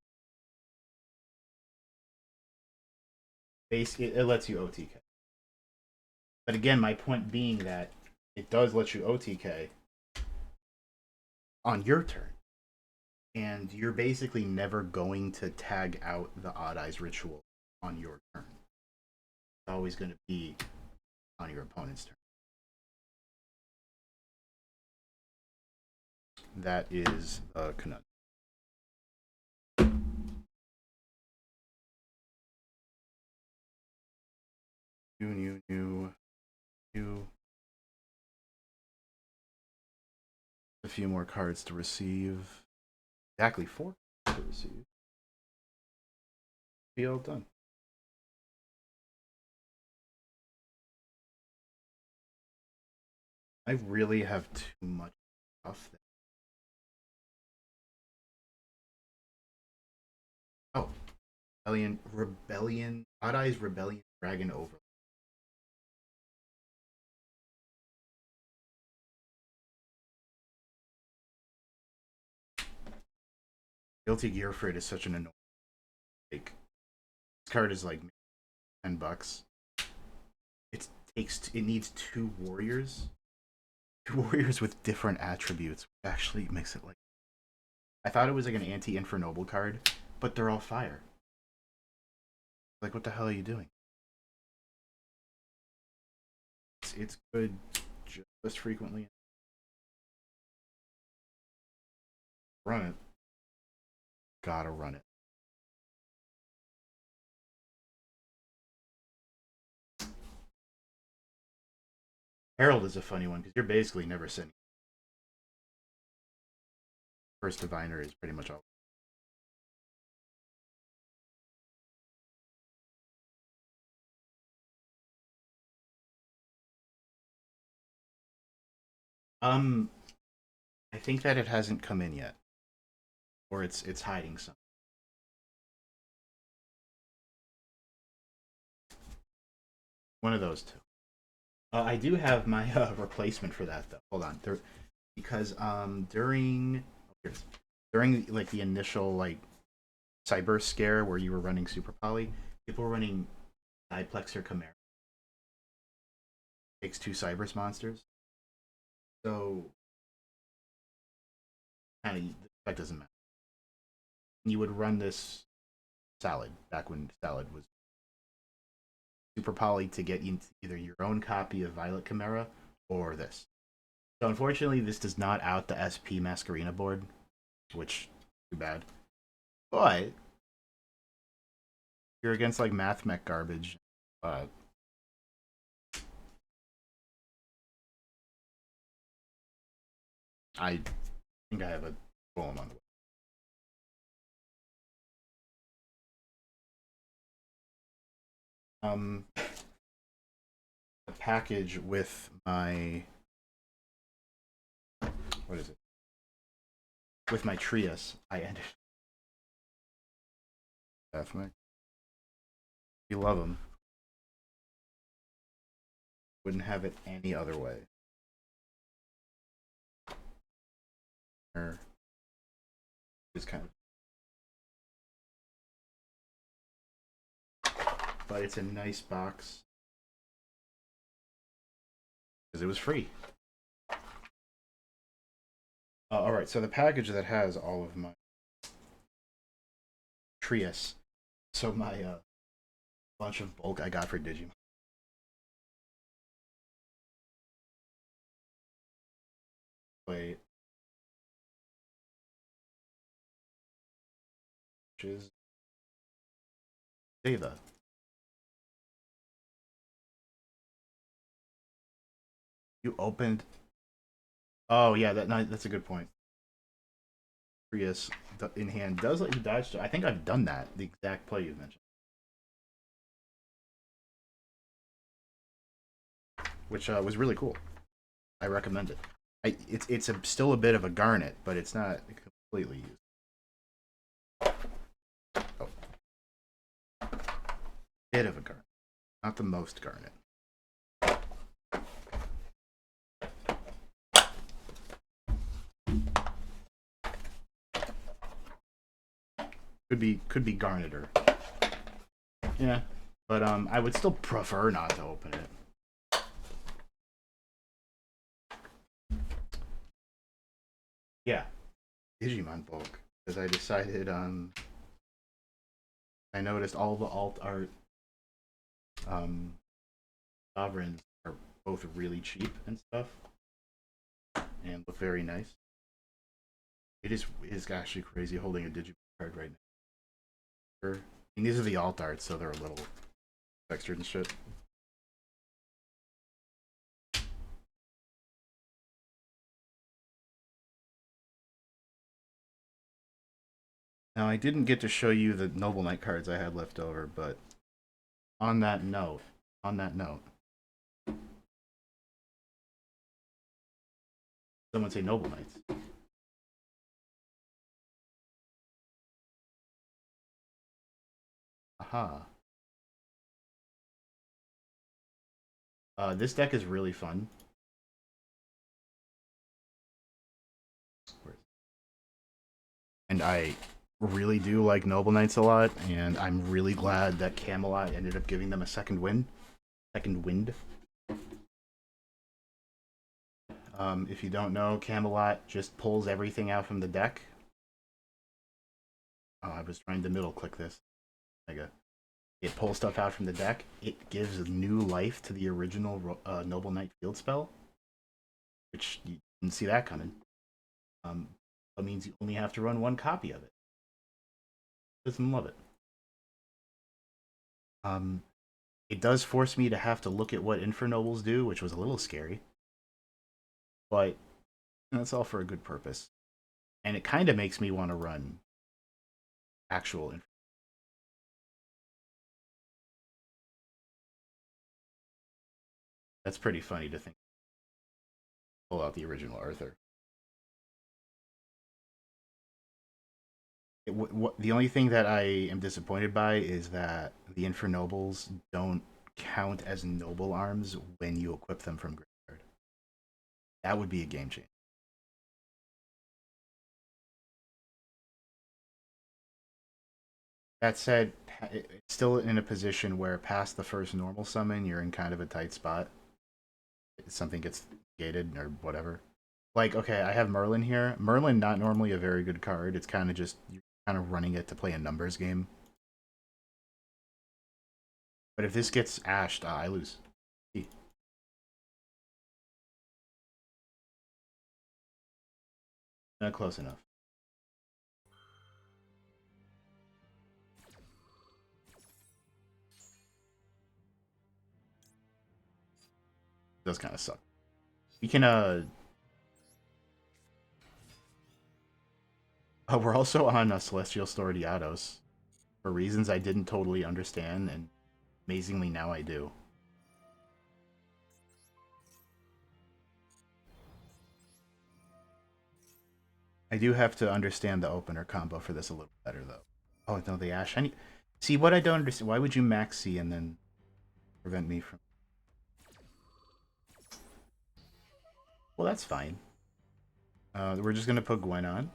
Basically, it lets you OTK. But again, my point being that it does let you OTK on your turn. and you're basically never going to tag out the Odd Eyes ritual on your turn. It's always going to be on your opponent's turn. That is a conundrum. New. A few more cards to receive. Exactly 4 cards to receive. Be all done. I really have too much stuff there. Oh, Rebellion, Odd Eyes Rebellion Dragon Over. Guilty Gear for it is such an annoying. Like, this card is like $10. It needs 2 warriors. 2 warriors with different attributes, which actually makes it like. I thought it was like an anti-Infernoble card, but they're all fire. Like, what the hell are you doing? It's good just frequently. Run it. Gotta run it. Herald is a funny one because you're basically never sending. First Diviner is pretty much all. I think that it hasn't come in yet, or it's hiding some. One of those two. I do have my replacement for that though. Hold on, because during like the initial like cyber scare where you were running Super Poly, people were running Diplexer Chimera. Takes 2 Cybers monsters. So kind of that doesn't matter. You would run this Salad back when Salad was Super Poly to get into either your own copy of Violet Chimera or this. So unfortunately, this does not out the SP Masquerena board, which too bad. But you're against like Math Mech garbage. But I think I have a golem on the way. The package with my what is it? With my Trias, I ended. Definitely. You love them. Wouldn't have it any other way. Just kind of. But it's a nice box because it was free. All right, so the package that has all of my Trias, so my bunch of bulk I got for Digimon. Wait, which is Deva. You opened. Oh yeah, that's a good point. Prius in hand does let you dodge. I think I've done that. The exact play you mentioned, which was really cool. I recommend it. Still a bit of a garnet, but it's not completely used. Oh, bit of a garnet, not the most garnet. Could be garneter. Yeah, but I would still prefer not to open it. Yeah, Digimon bulk. because I decided I noticed all the alt art um sovereigns are both really cheap and stuff and look very nice. It is actually crazy holding a digital card right now. I mean, these are the alt arts, so they're a little textured and shit. Now I didn't get to show you the Noble Knight cards I had left over, but on that note, on that note, someone say Noble Knights. Aha. This deck is really fun. And I really do like Noble Knights a lot, and I'm really glad that Camelot ended up giving them a second win. Second wind. If you don't know, Camelot just pulls everything out from the deck. Oh, I was trying to middle click this. It pulls stuff out from the deck. It gives new life to the original Noble Knight field spell, which you didn't see that coming. That means you only have to run one copy of it. Doesn't love it. It does force me to have to look at what Infernobles do, which was a little scary. But that's all for a good purpose. And it kind of makes me want to run actual Infernobles. That's pretty funny to think. Pull out the original Arthur. The only thing that I am disappointed by is that the Infernobles don't count as noble arms when you equip them from graveyard. That would be a game changer. That said, it's still in a position where past the first normal summon, you're in kind of a tight spot. Something gets gated or whatever. Like, okay, I have Merlin here. Merlin, not normally a very good card. It's kind of just, you're kind of running it to play a numbers game. But if this gets ashed, I lose. Not close enough. It does kind of suck. We can, we're also on Celestial Storadiados for reasons I didn't totally understand, and amazingly now I do. I do have to understand the opener combo for this a little better, though. Oh, no, the Ash. See, what I don't understand, why would you maxi and then prevent me from... Well, that's fine. We're just going to put Gwen on.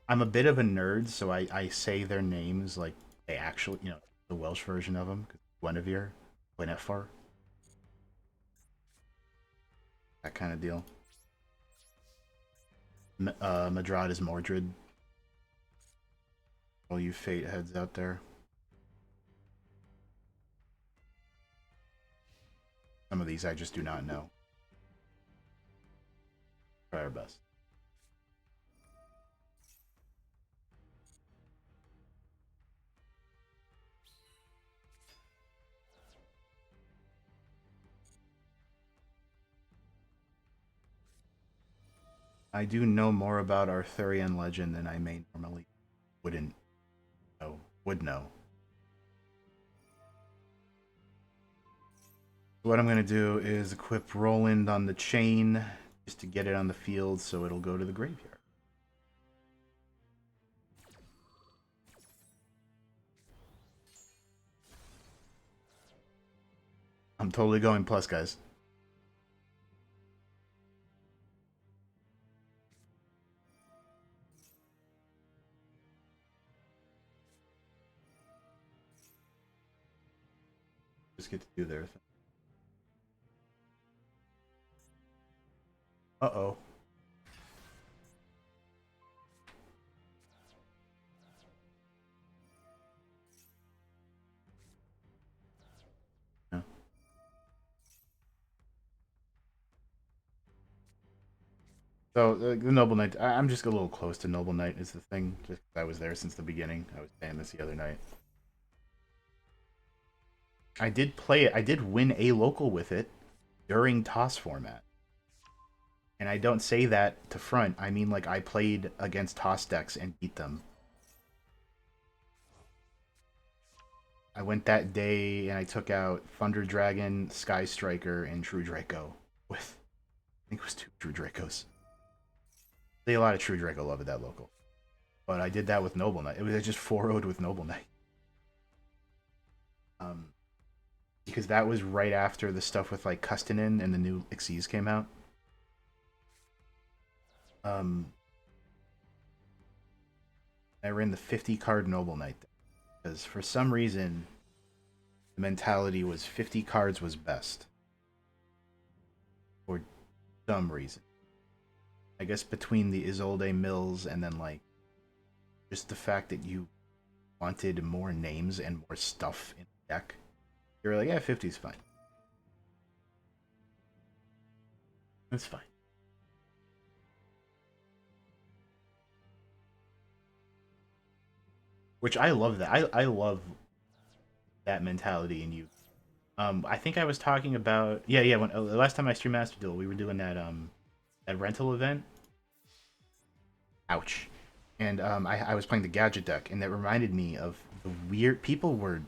I'm a bit of a nerd, so I say their names like they actually, the Welsh version of them. Guinevere, Gwenefar. That kind of deal. Madrad is Mordred. All you fate heads out there. Some of these I just do not know. Try our best. I do know more about Arthurian legend than I may normally wouldn't know, would know. What I'm going to do is equip Roland on the chain just to get it on the field so it'll go to the graveyard. I'm totally going plus, guys. Just get to do their thing. Uh-oh. So the Noble Knight, I'm just a little close to Noble Knight is the thing. Just 'cause I was there since the beginning. I was saying this the other night. I did play it. I did win a local with it during toss format. And I don't say that to front. I mean, like, I played against toss decks and beat them. I went that day and I took out Thunder Dragon, Sky Striker, and True Draco with, I think it was 2 True Dracos. They a lot of True Draco love at that local. But I did that with Noble Knight. It was I just 4-0'd with Noble Knight. Um, because that was right after the stuff with like Custonin and the new Xyz came out. Um, I ran the 50 card Noble Knight because for some reason the mentality was 50 cards was best. For some reason. I guess between the Isolde Mills and then like just the fact that you wanted more names and more stuff in the deck. You were like, yeah, 50 is fine. That's fine. Which I love that. I love that mentality in you. I think I was talking about yeah when the last time I streamed Master Duel, we were doing that rental event. Ouch. And I was playing the gadget deck, and that reminded me of the weird people were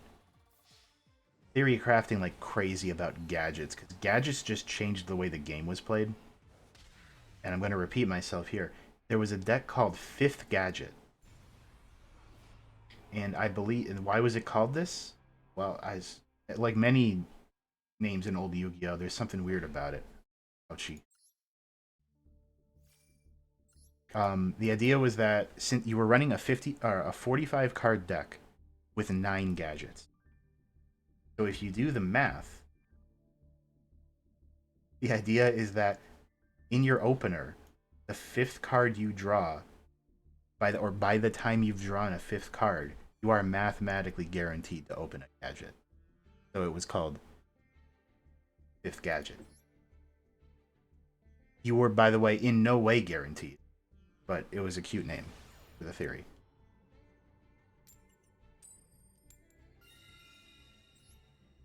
theory crafting like crazy about gadgets because gadgets just changed the way the game was played. And I'm going to repeat myself here. There was a deck called Fifth Gadget, and I believe, and why was it called this? Well, as like many names in old Yu-Gi-Oh, there's something weird about it. Ouchie. The idea was that since you were running a 50 or a 45 card deck with 9 gadgets, so if you do the math, the idea is that in your opener, the 5th card you draw by the time you've drawn a 5th card, you are mathematically guaranteed to open a gadget. So it was called 5th Gadget. You were, by the way, in no way guaranteed, but it was a cute name for the theory.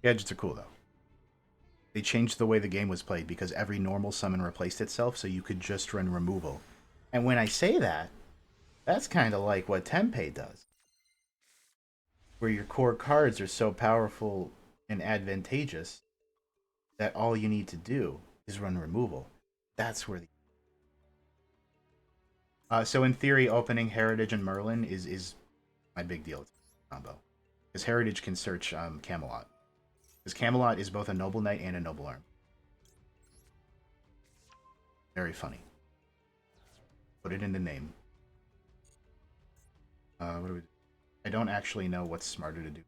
Gadgets are cool, though. They changed the way the game was played because every normal summon replaced itself, so you could just run removal. And when I say that, that's kind of like what Tempeh does, where your core cards are so powerful and advantageous that all you need to do is run removal. That's where the so in theory, opening Heritage and Merlin is my big deal combo, because Heritage can search Camelot, because Camelot is both a Noble Knight and a Noble Arm. Very funny. Put it in the name. What do we do? I don't actually know what's smarter to do.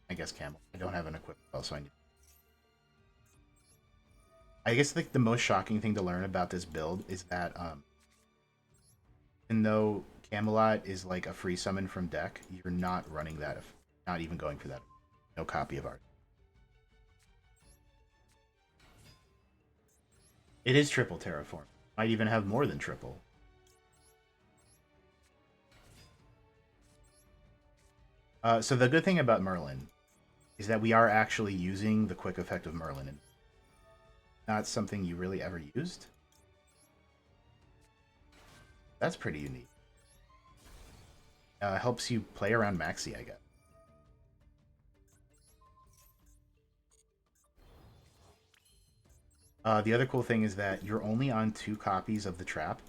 I guess Camel. I don't have an equip spell, so I need. I guess like the most shocking thing to learn about this build is that even though Camelot is like a free summon from deck, you're not running that. Not even going for that. No copy of art. It is triple terraform. Might even have more than triple. So the good thing about Merlin is that we are actually using the quick effect of Merlin, and not something you really ever used. That's pretty unique. Helps you play around Maxi, I guess. The other cool thing is that you're only on 2 copies of the trap,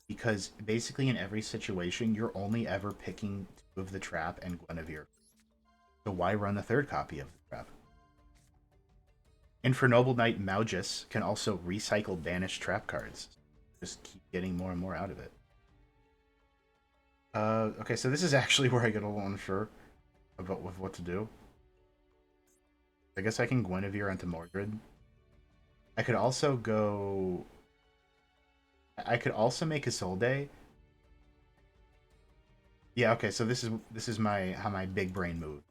because basically in every situation, you're only ever picking 2 of the trap and Guinevere. So why run the 3rd copy of the trap? And for Noble Knight, Maugis can also recycle banished trap cards. Just keep getting more and more out of it. Okay, so this is actually where I get a little unsure about with what to do. I guess I can Guinevere onto Mordred. I could also go... I could also make Isolde. Yeah, okay, so this is my big brain move.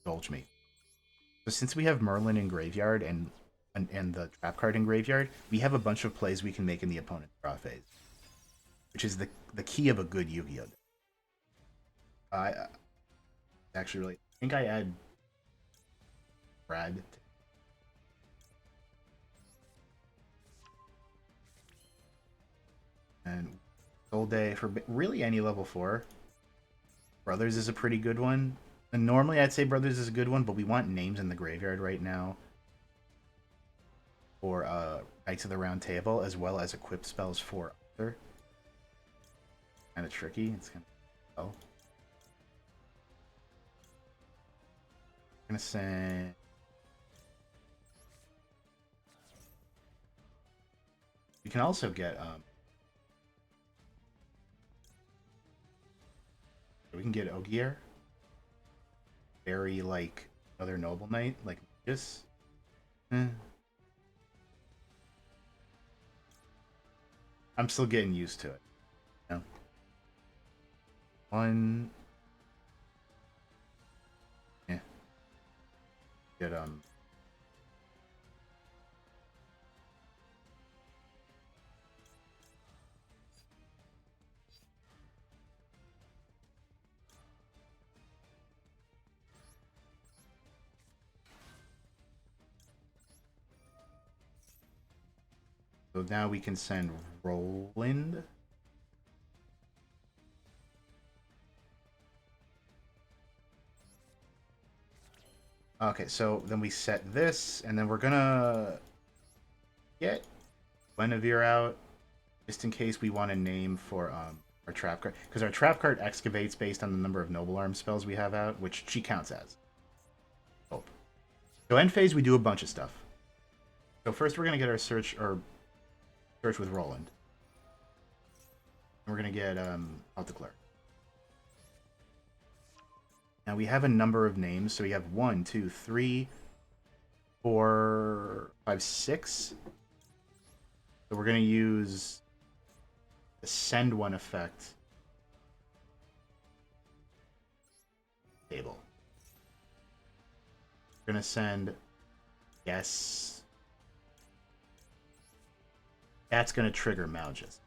Indulge me. So since we have Merlin in Graveyard, and and the trap card in graveyard, we have a bunch of plays we can make in the opponent's draw phase, which is the key of a good Yu-Gi-Oh! I actually really I think I add Brad. And Soul Day for really any level 4. Brothers is a pretty good one. And normally I'd say Brothers is a good one, but we want names in the graveyard right now for Knights of the Round Table, as well as equip spells for other. Kind of tricky. It's kind of oh. I'm gonna say we can also get we can get Ogier. Very like other Noble Knight, like this. I'm still getting used to it. You know? One. Yeah. Get So now we can send Roland. Okay, so then we set this, and then we're gonna get Guinevere out, just in case we want a name for our trap card, because our trap card excavates based on the number of Noble Arm spells we have out, which she counts as. Oh. So end phase, we do a bunch of stuff. So first, we're gonna get our search with Roland. And we're gonna get Alticler. Now we have a number of names, so we have 1, 2, 3, 4, 5, 6. So we're gonna use the send one effect table. We're gonna send yes. That's gonna trigger Malgus.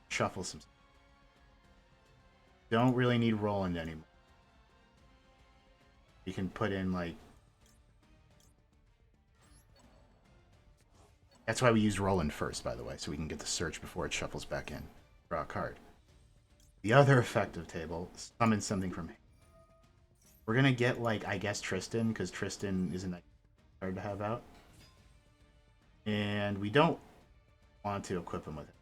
Shuffle some. Don't really need Roland anymore. You can put in like. That's why we used Roland first, by the way, so we can get the search before it shuffles back in. Draw a card. The other effective table, summon something from here. We're gonna get like, I guess Tristan, because Tristan isn't that hard to have out. And we don't want to equip him with it.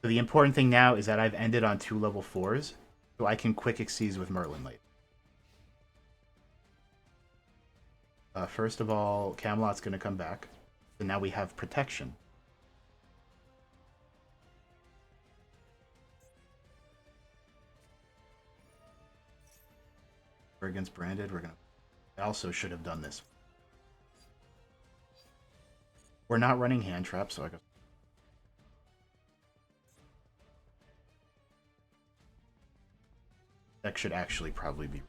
So the important thing now is that I've ended on 2 level 4s, so I can quick exceed with Merlin later. First of all, Camelot's going to come back, so now we have protection. We're against Branded. We're going to. I also should have done this. We're not running hand traps, so I guess. That should actually probably be.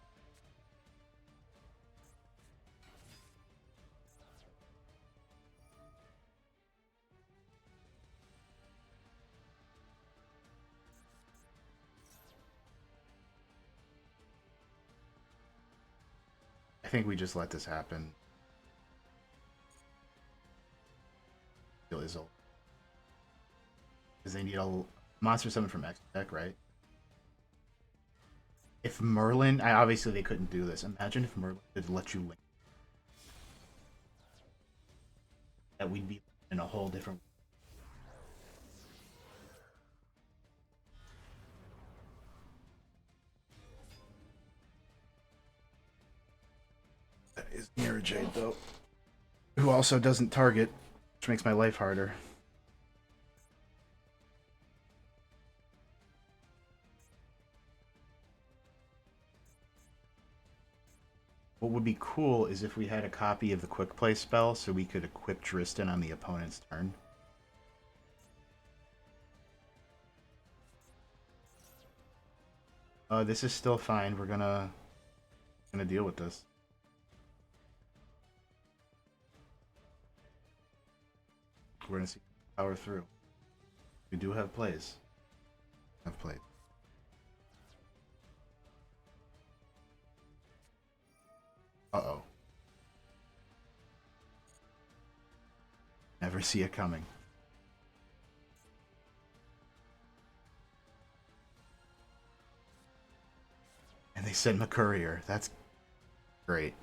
I think we just let this happen. Because they need a monster summon from X deck, right? If Merlin, obviously they couldn't do this. Imagine if Merlin could let you link. That we'd be in a whole different. That is Mira Jade, though. Who also doesn't target, which makes my life harder. What would be cool is if we had a copy of the quick play spell so we could equip Tristan on the opponent's turn. This is still fine. We're gonna deal with this. We're gonna see power through. We do have plays. Have played. Uh-oh. Never see it coming. And they sent him a courier. That's great.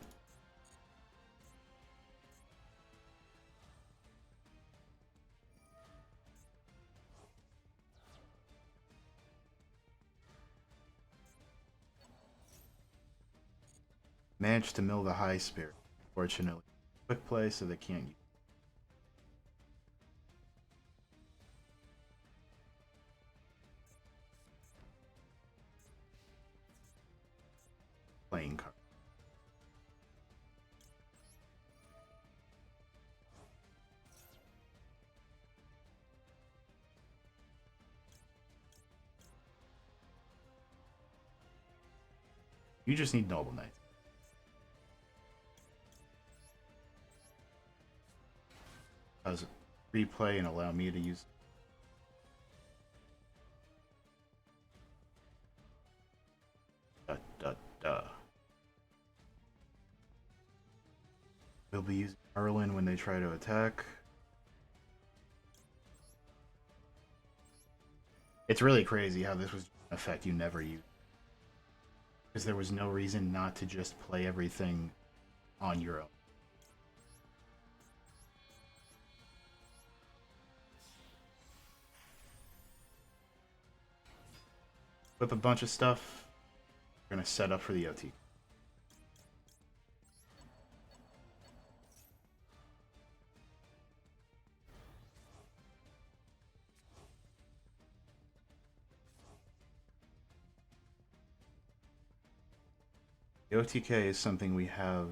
Managed to mill the high spirit. Fortunately. Quick play so they can't use playing card. You just need Noble Knights. Does replay and allow me to use. We'll be using Merlin when they try to attack. It's really crazy how this was an effect you never used. Because there was no reason not to just play everything on your own. Whip a bunch of stuff. We're gonna set up for the OT. The OTK is something we have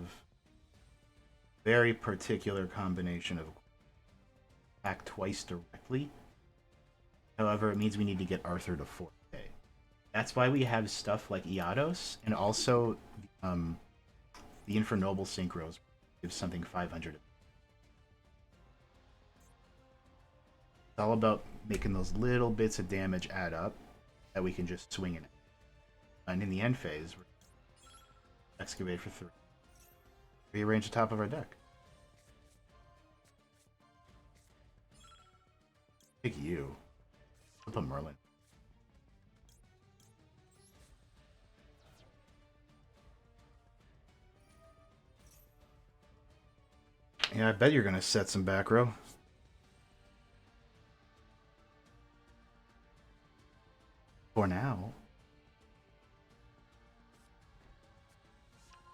very particular combination of attack twice directly. However, it means we need to get Arthur to 4K. That's why we have stuff like Iados and also the Infernoble Synchros gives something 500. It's all about making those little bits of damage add up that we can just swing in it. And in the end phase, we're excavate for 3. Rearrange the top of our deck. Pick you. I'll put Merlin. Yeah, I bet you're gonna set some back row. For now.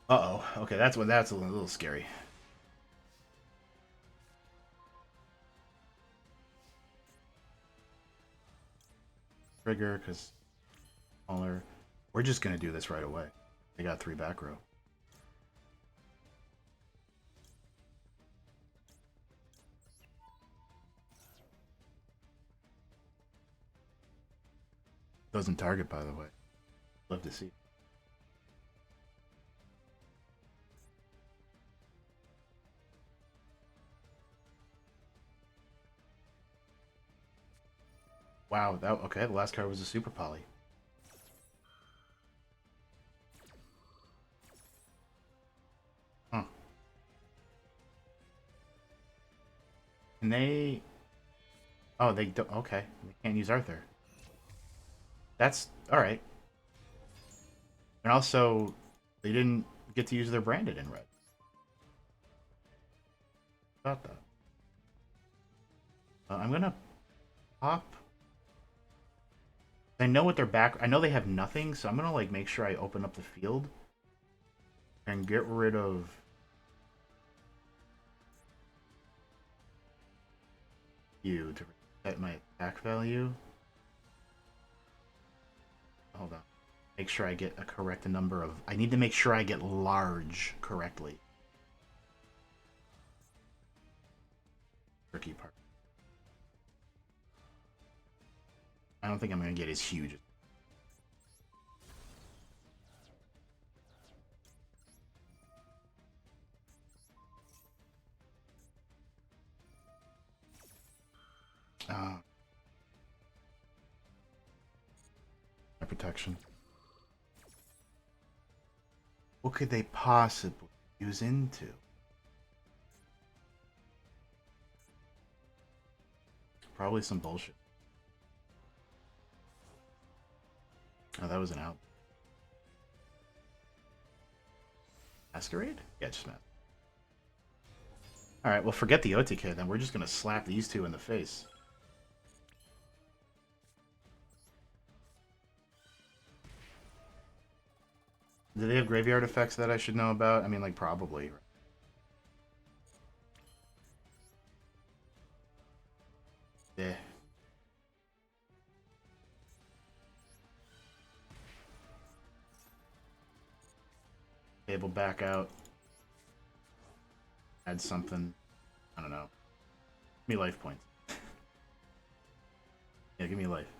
Uh-oh. Okay, that's a little scary. Trigger, because smaller. We're just gonna do this right away. They got 3 back row. Doesn't target, by the way. Love to see. Wow, that okay, the last card was a super poly. Huh. Can they... Oh, they don't... Okay, they can't use Arthur. That's... Alright. And also, they didn't get to use their branded in red. About that. I'm gonna pop... I know what their back... I know they have nothing, so I'm gonna like make sure I open up the field and get rid of... you to set my attack value. Hold on. Make sure I get a correct number of... I need to make sure I get large correctly. Tricky part. I don't think I'm going to get as huge. protection. What could they possibly use into? Probably some bullshit. Oh, that was an out. Masquerade? Yeah, just Masquerade. Alright, well forget the OTK then. We're just gonna slap these two in the face. Do they have graveyard effects that I should know about? I mean, like, probably. Yeah. Table back out. Add something. I don't know. Give me life points. Yeah, give me life.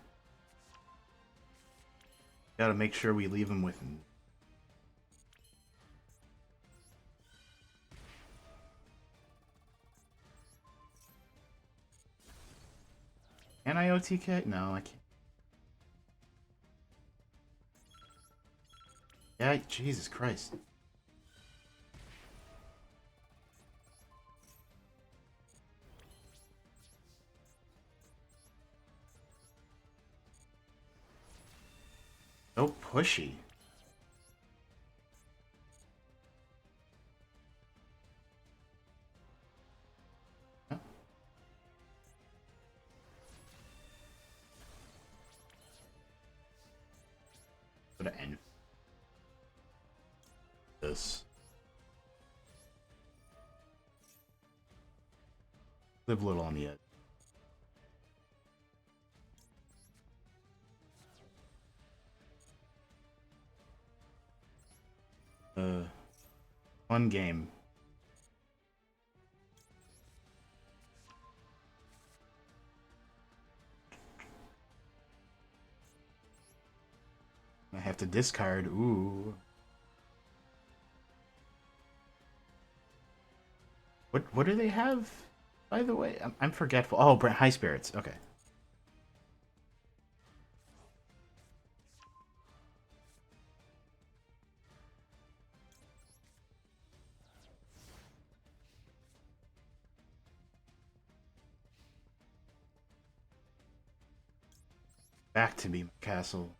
Gotta make sure we leave him with... Can I OTK? No, I can't. Yeah, Jesus Christ. So pushy. Huh? Go to end. This. Live a little on the edge. Fun game. I have to discard. Ooh. What do they have, by the way? I'm forgetful. Oh, high spirits. Okay. Back to me, castle.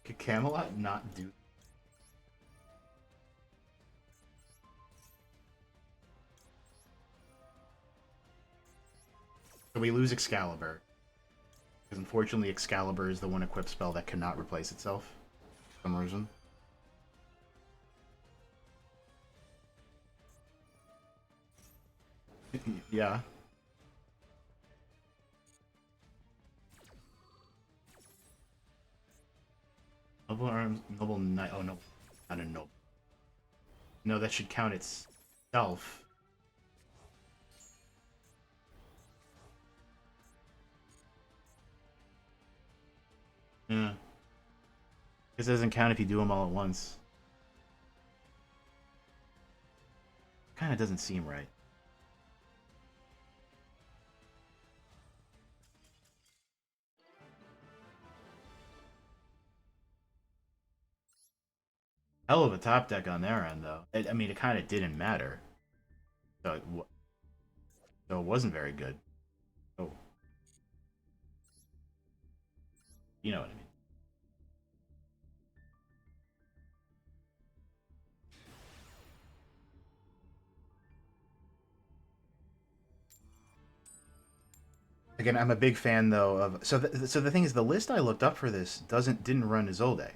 Could Camelot not do? So we lose Excalibur. Because unfortunately Excalibur is the one equipped spell that cannot replace itself. For some reason. Yeah. Noble arms, noble knight. Oh no, not a noble. No, that should count itself. Yeah. This doesn't count if you do them all at once. Kind of doesn't seem right. Hell of a top deck on their end, though. I mean, it kind of didn't matter. So so it wasn't very good. Oh. You know what I mean. Again, I'm a big fan though of so the thing is the list I looked up for this didn't run Isolde,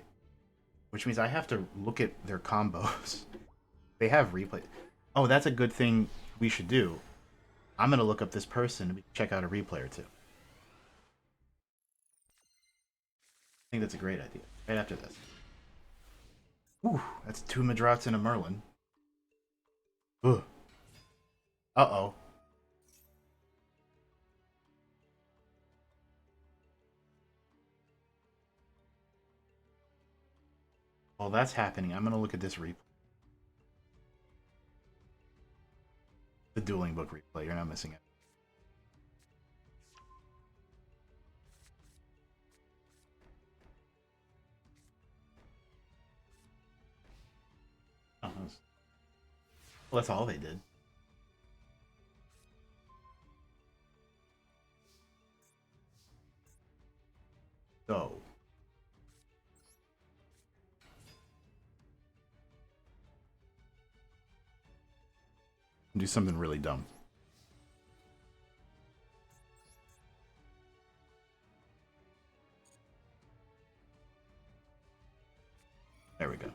which means I have to look at their combos. They have replay. Oh, that's a good thing we should do. I'm gonna look up this person and check out a replay or two. I think that's a great idea. Right after this. Ooh, that's 2 Madrats and a Merlin. Ugh. Uh-oh. While that's happening, I'm gonna look at this replay. The dueling book replay. You're not missing it. Oh, well, that's all they did. So. Do something really dumb. There we go.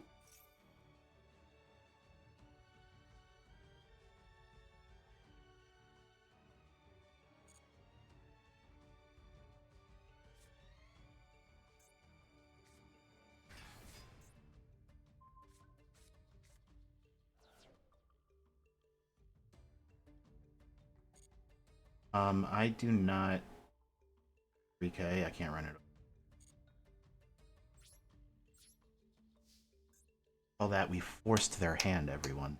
I do not 3K. I can't run it. All that we forced their hand, everyone.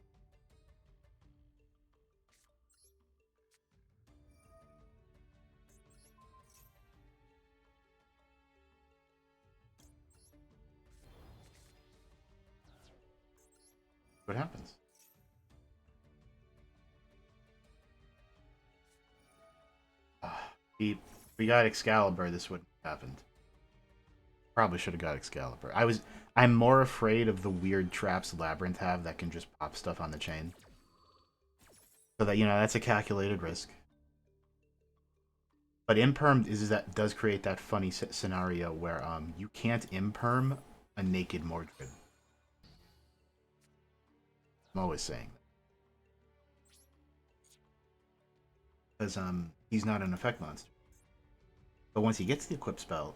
What happens? We got Excalibur, this wouldn't have happened. Probably should have got Excalibur. I'm more afraid of the weird traps Labyrinth have that can just pop stuff on the chain. So that, you know, that's a calculated risk. But imperm does create that funny scenario where you can't imperm a naked Mordred. I'm always saying that. Because he's not an effect monster. But once he gets the equip spell,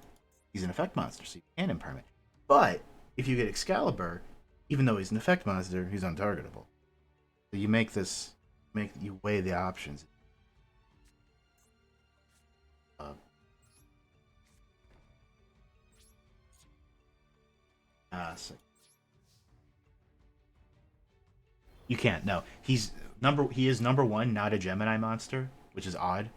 he's an effect monster, so you can imperm it. But if you get Excalibur, even though he's an effect monster, he's untargetable. So you you weigh the options. So you can't. No, he is number one, not a Gemini monster, which is odd.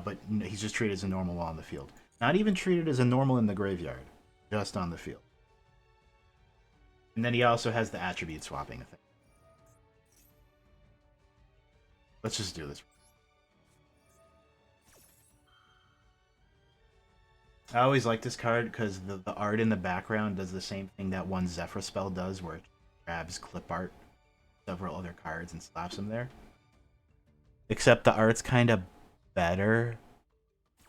But he's just treated as a normal on the field. Not even treated as a normal in the graveyard, just on the field. And then he also has the attribute swapping thing. Let's just do this. I always like this card because the art in the background does the same thing that one Zephyr spell does, where it grabs clip art, several other cards, and slaps them there. Except the art's kind of better,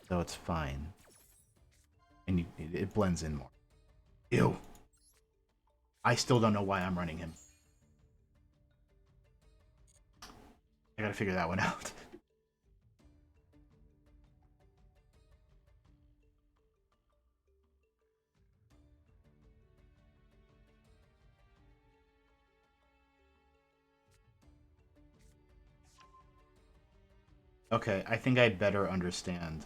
so it's fine. And it blends in more. Ew. I still don't know why I'm running him. I gotta figure that one out. Okay, I think I better understand.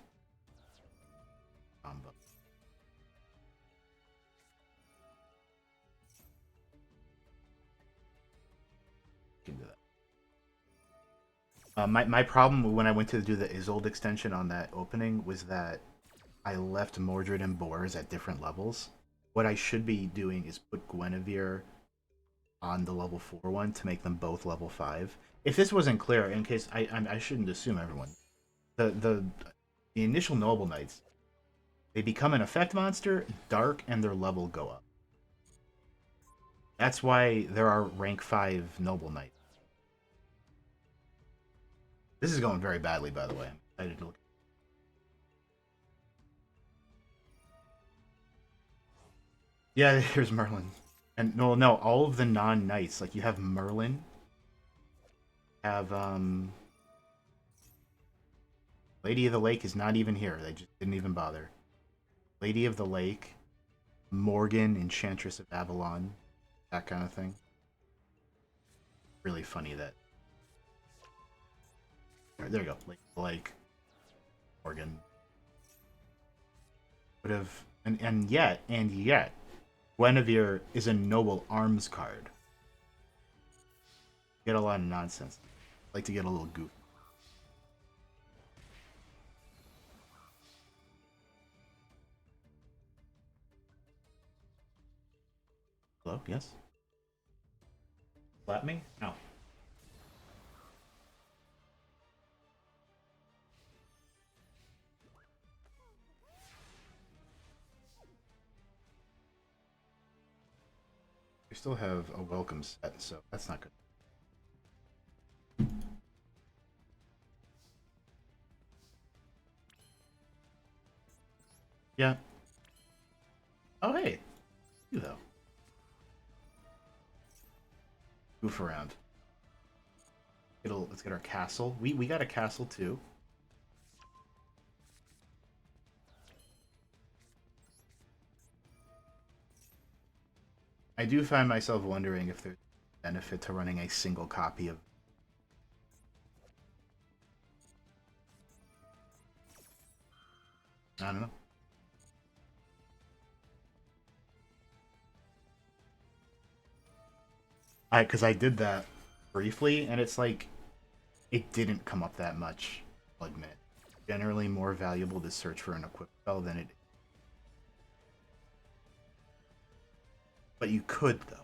Can do that. My problem when I went to do the Isolde extension on that opening was that I left Mordred and Boars at different levels. What I should be doing is put Guinevere on the level 4 one to make them both level 5. If this wasn't clear, in case I shouldn't assume everyone, the initial Noble Knights, they become an effect monster, dark, and their level go up. That's why there are rank 5 Noble Knights. This is going very badly, by the way. I'm excited to look. Yeah, here's Merlin. And no, all of the non-knights, like you have Merlin, have Lady of the Lake is not even here. They just didn't even bother. Lady of the Lake, Morgan, Enchantress of Avalon, that kind of thing. Really funny that. Right, there you go. Lady of the Lake, Morgan. Would have and yet, Guinevere is a noble arms card. Get a lot of nonsense. like to get a little goofy. Hello? Yes? Slap me? No. We still have a welcome set, so that's not good. Yeah. Oh, hey. You, though. Goof around. Let's get our castle. We got a castle, too. I do find myself wondering if there's benefit to running a single copy of... I don't know. Because I did that briefly, and it's like, it didn't come up that much, I'll admit. Generally more valuable to search for an equip spell than it... But you could, though.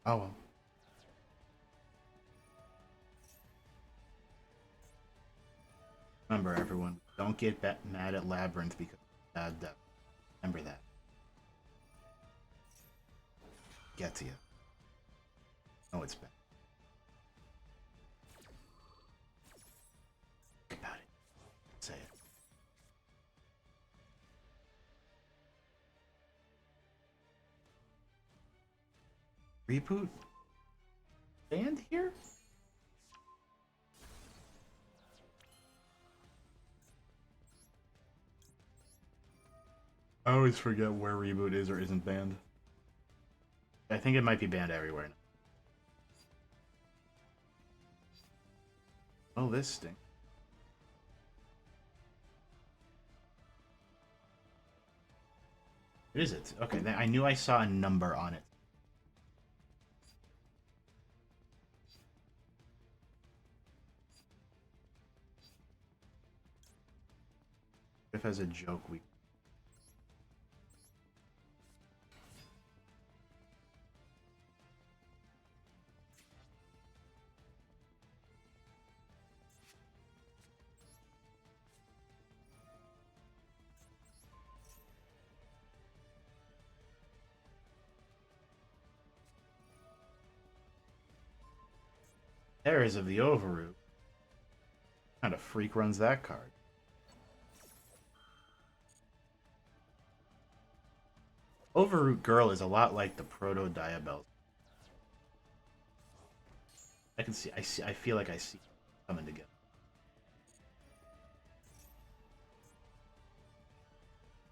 Oh well. Remember, everyone, don't get mad at Labyrinth because of bad death. Remember that. Get to you. Oh, it's bad. Think about it. Say it. Reboot? Band here? I always forget where Reboot is or isn't banned. I think it might be banned everywhere. Oh, this stinks. What is it? Okay, I knew I saw a number on it. If as a joke we... Errors of the Overroot. What kind of freak runs that card? Overroot Girl is a lot like the Proto Diabel. I can see. I feel like I see coming together.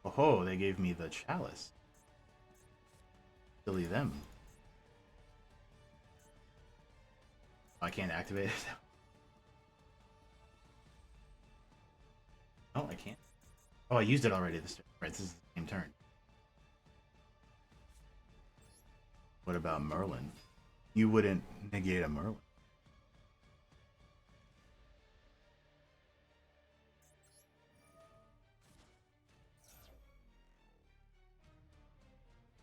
Oh, they gave me the chalice. Silly them. Oh, I can't activate it. Oh, I can't. Oh, I used it already this turn. Right, this is the same turn. What about Merlin? You wouldn't negate a Merlin.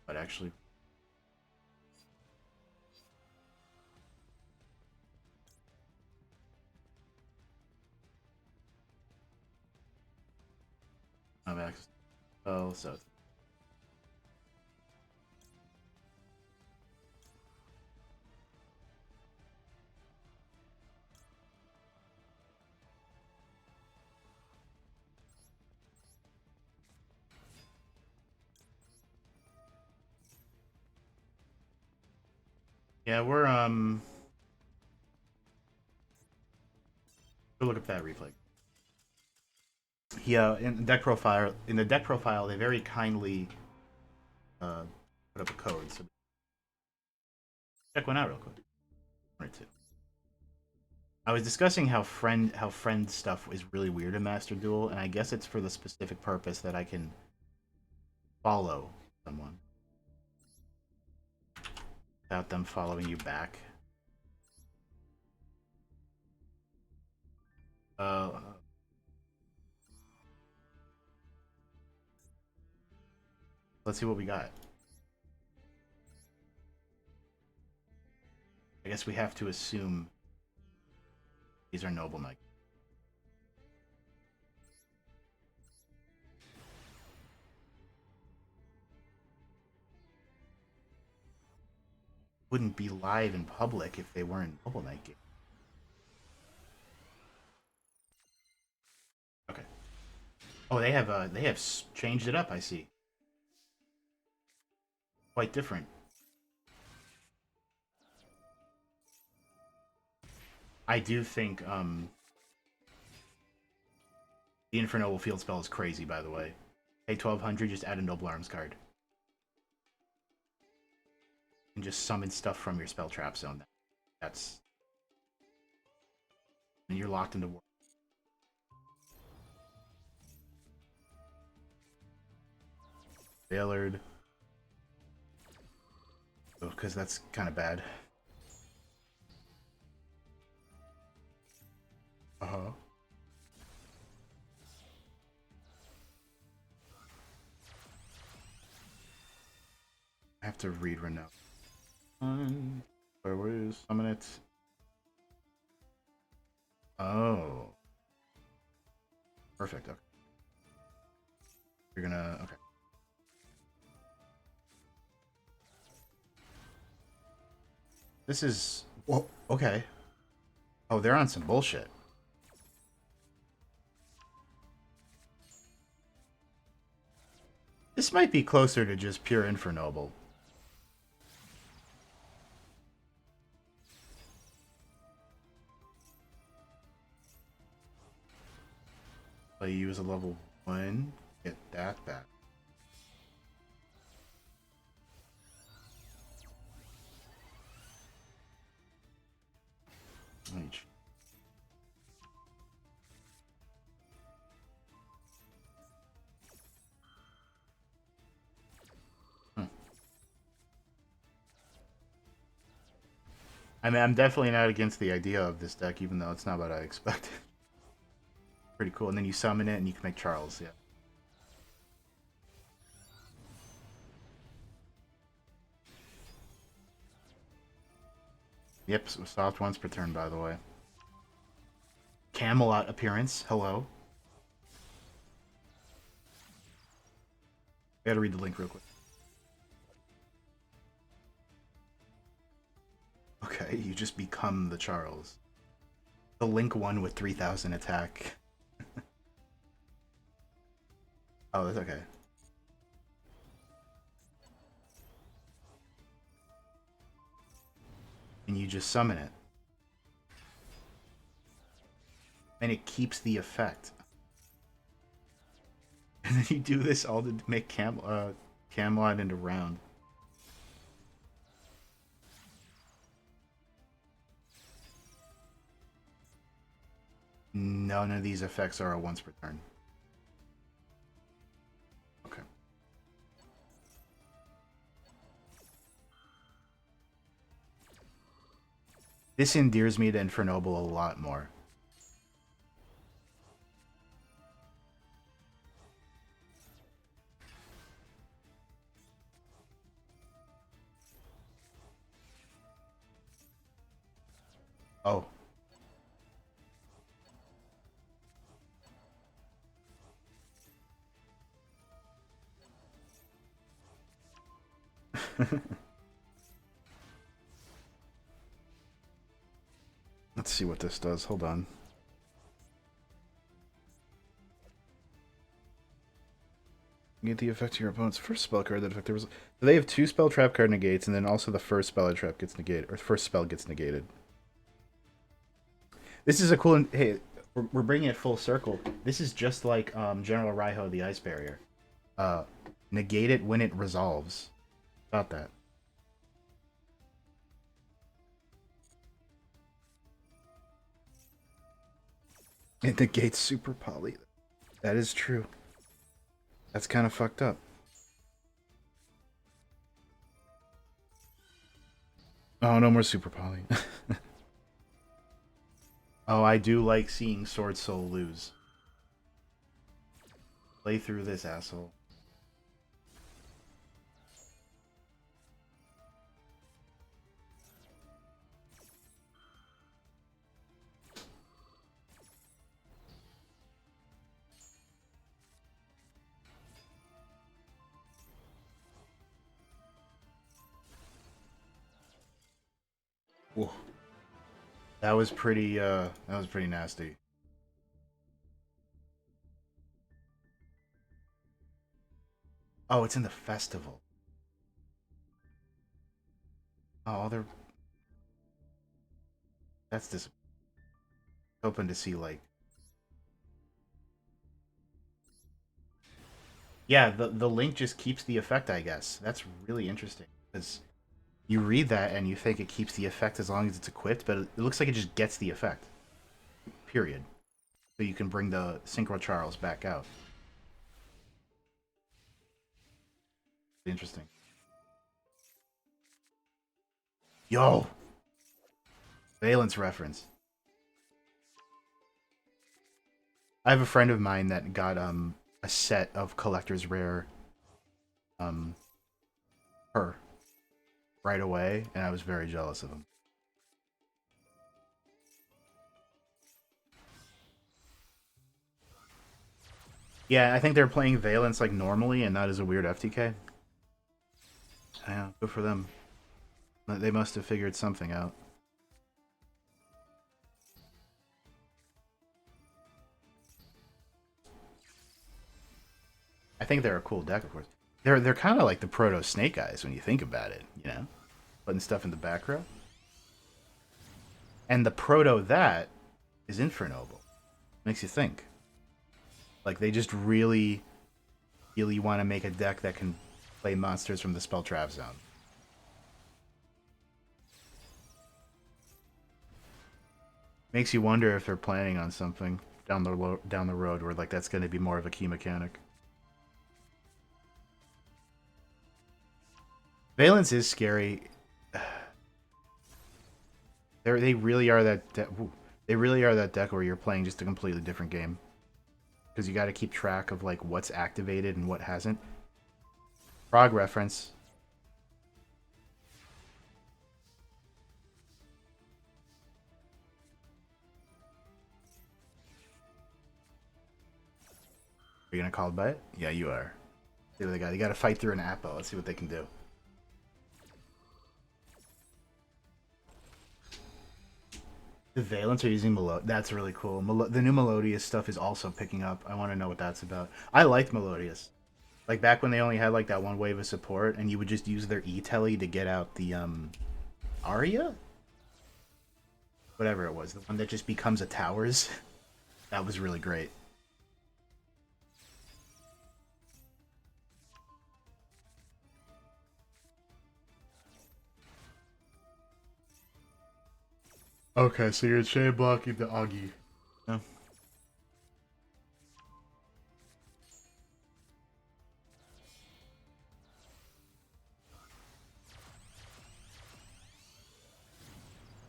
But actually... I have access to the spell, so... Yeah, we're, go look up that replay. Yeah, in the deck profile, they very kindly put up a code. So Check one out real quick. One or two. I was discussing how friend stuff is really weird in Master Duel, and I guess it's for the specific purpose that I can follow someone without them following you back. Let's see what we got. I guess we have to assume these are noble knights. Wouldn't be live in public if they weren't noble knight games. Okay. Oh, they have changed it up. I see. Quite different. I do think the Infernoble field spell is crazy. By the way, pay 1200, just add a Noble Arms card, and just summon stuff from your spell trap zone. That's and you're locked into war. Baylord. Oh, because that's kind of bad. Uh-huh. I have to read right now. Where is summon it? Oh. Perfect. Okay. You're gonna okay. This is whoa, okay. Oh, they're on some bullshit. This might be closer to just pure Infernoble. Play you as a level 1, get that back. Each. I mean, I'm definitely not against the idea of this deck, even though it's not what I expected. Pretty cool. And then you summon it and you can make Charles, yeah. Yep, so soft once per turn, by the way. Camelot appearance, hello. I gotta read the link real quick. Okay, you just become the Charles. The Link one with 3000 attack. Oh, that's okay. And you just summon it. And it keeps the effect. And then you do this all to make Camelot into round. None of these effects are a once per turn. Okay. This endears me to Infernoble a lot more. Oh. Let's see what this does. Hold on. Get the effect of your opponent's first spell card that effect there was. They have 2 spell trap card negates, and then also the first spell trap gets negated, or first spell gets negated. This is a cool. Hey, we're bringing it full circle. This is just like General Raiho, the Ice Barrier. Negate it when it resolves. About that. It negates super poly. That is true. That's kind of fucked up. Oh, no more super poly. Oh, I do like seeing Sword Soul lose. Play through this, asshole. Whoa. That was pretty nasty. Oh, it's in the festival. Oh, they're that's just hoping to see like yeah, the link just keeps the effect, I guess. That's really interesting because you read that and you think it keeps the effect as long as it's equipped, but it looks like it just gets the effect. Period. So you can bring the Synchro Charles back out. Interesting. Yo, Valence reference. I have a friend of mine that got a set of collector's rare um her right away, and I was very jealous of him. Yeah, I think they're playing Valence like normally, and not as a weird FTK. Yeah, good for them. They must have figured something out. I think they're a cool deck, of course. They're kind of like the proto Snake Eyes when you think about it, you know, putting stuff in the back row. And the proto that is Infernoble. Makes you think. Like they just really want to make a deck that can play monsters from the spell trap zone. Makes you wonder if they're planning on something down the road where like that's going to be more of a key mechanic. Valence is scary. They really are they really are that deck where you're playing just a completely different game because you got to keep track of like what's activated and what hasn't. Frog reference. Are you gonna call it by it? Yeah, you are. See what they got. You got to fight through an Appo. Let's see what they can do. The Valence are using That's really cool. The new Melodious stuff is also picking up. I want to know what that's about. I liked Melodious. Like back when they only had like that one wave of support, and you would just use their E-Telly to get out the Aria, whatever it was, the one that just becomes a towers. That was really great. Okay, so you're chain blocking the Augie. Oh.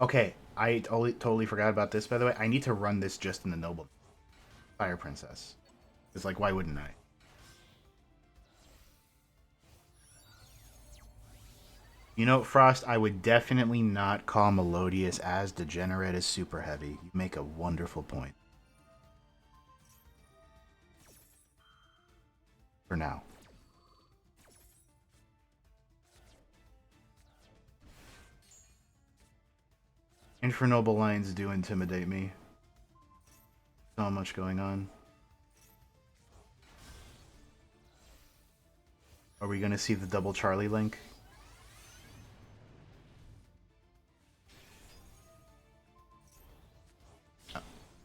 Okay, I totally forgot about this, by the way. I need to run this just in the Noble Fire Princess. It's like, why wouldn't I? You know, Frost, I would definitely not call Melodious as degenerate as Super Heavy. You make a wonderful point. For now. Infernoble lines do intimidate me. So much going on. Are we going to see the double Charlie link?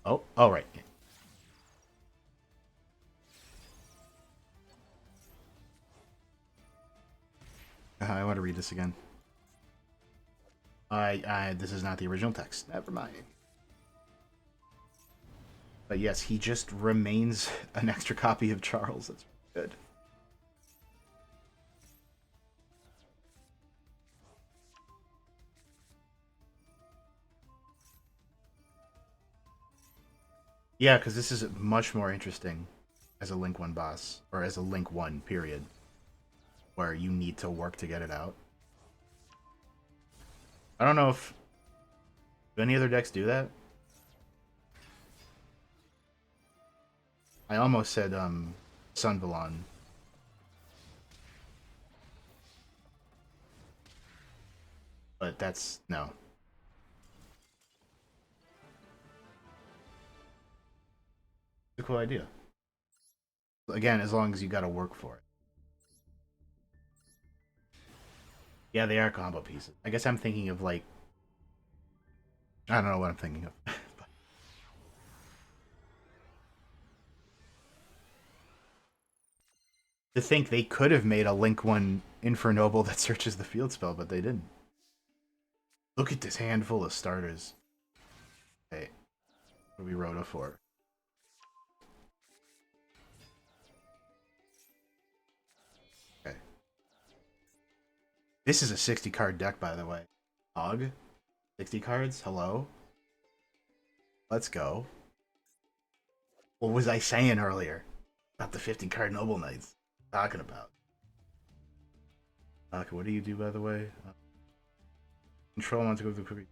Oh, all right. I want to read this again. This is not the original text. Never mind. But yes, he just remains an extra copy of Charles. That's good. Yeah, because this is much more interesting as a Link 1 boss, or as a Link 1 period, where you need to work to get it out. I don't know if... Do any other decks do that? I almost said, Sunvalon. But that's... no. It's a cool idea. Again, as long as you gotta work for it. Yeah, they are combo pieces. I guess I'm thinking of, like... I don't know what I'm thinking of. To think they could have made a Link 1 Infernoble that searches the field spell, but they didn't. Look at this handful of starters. Hey, what are we Rhoda for? Okay. This is a 60 card deck, by the way. Hog? 60 cards? Hello? Let's go. What was I saying earlier? About the 50 card Noble Knights. Talking about. Okay, what do you do, by the way? Control on to go to the quick.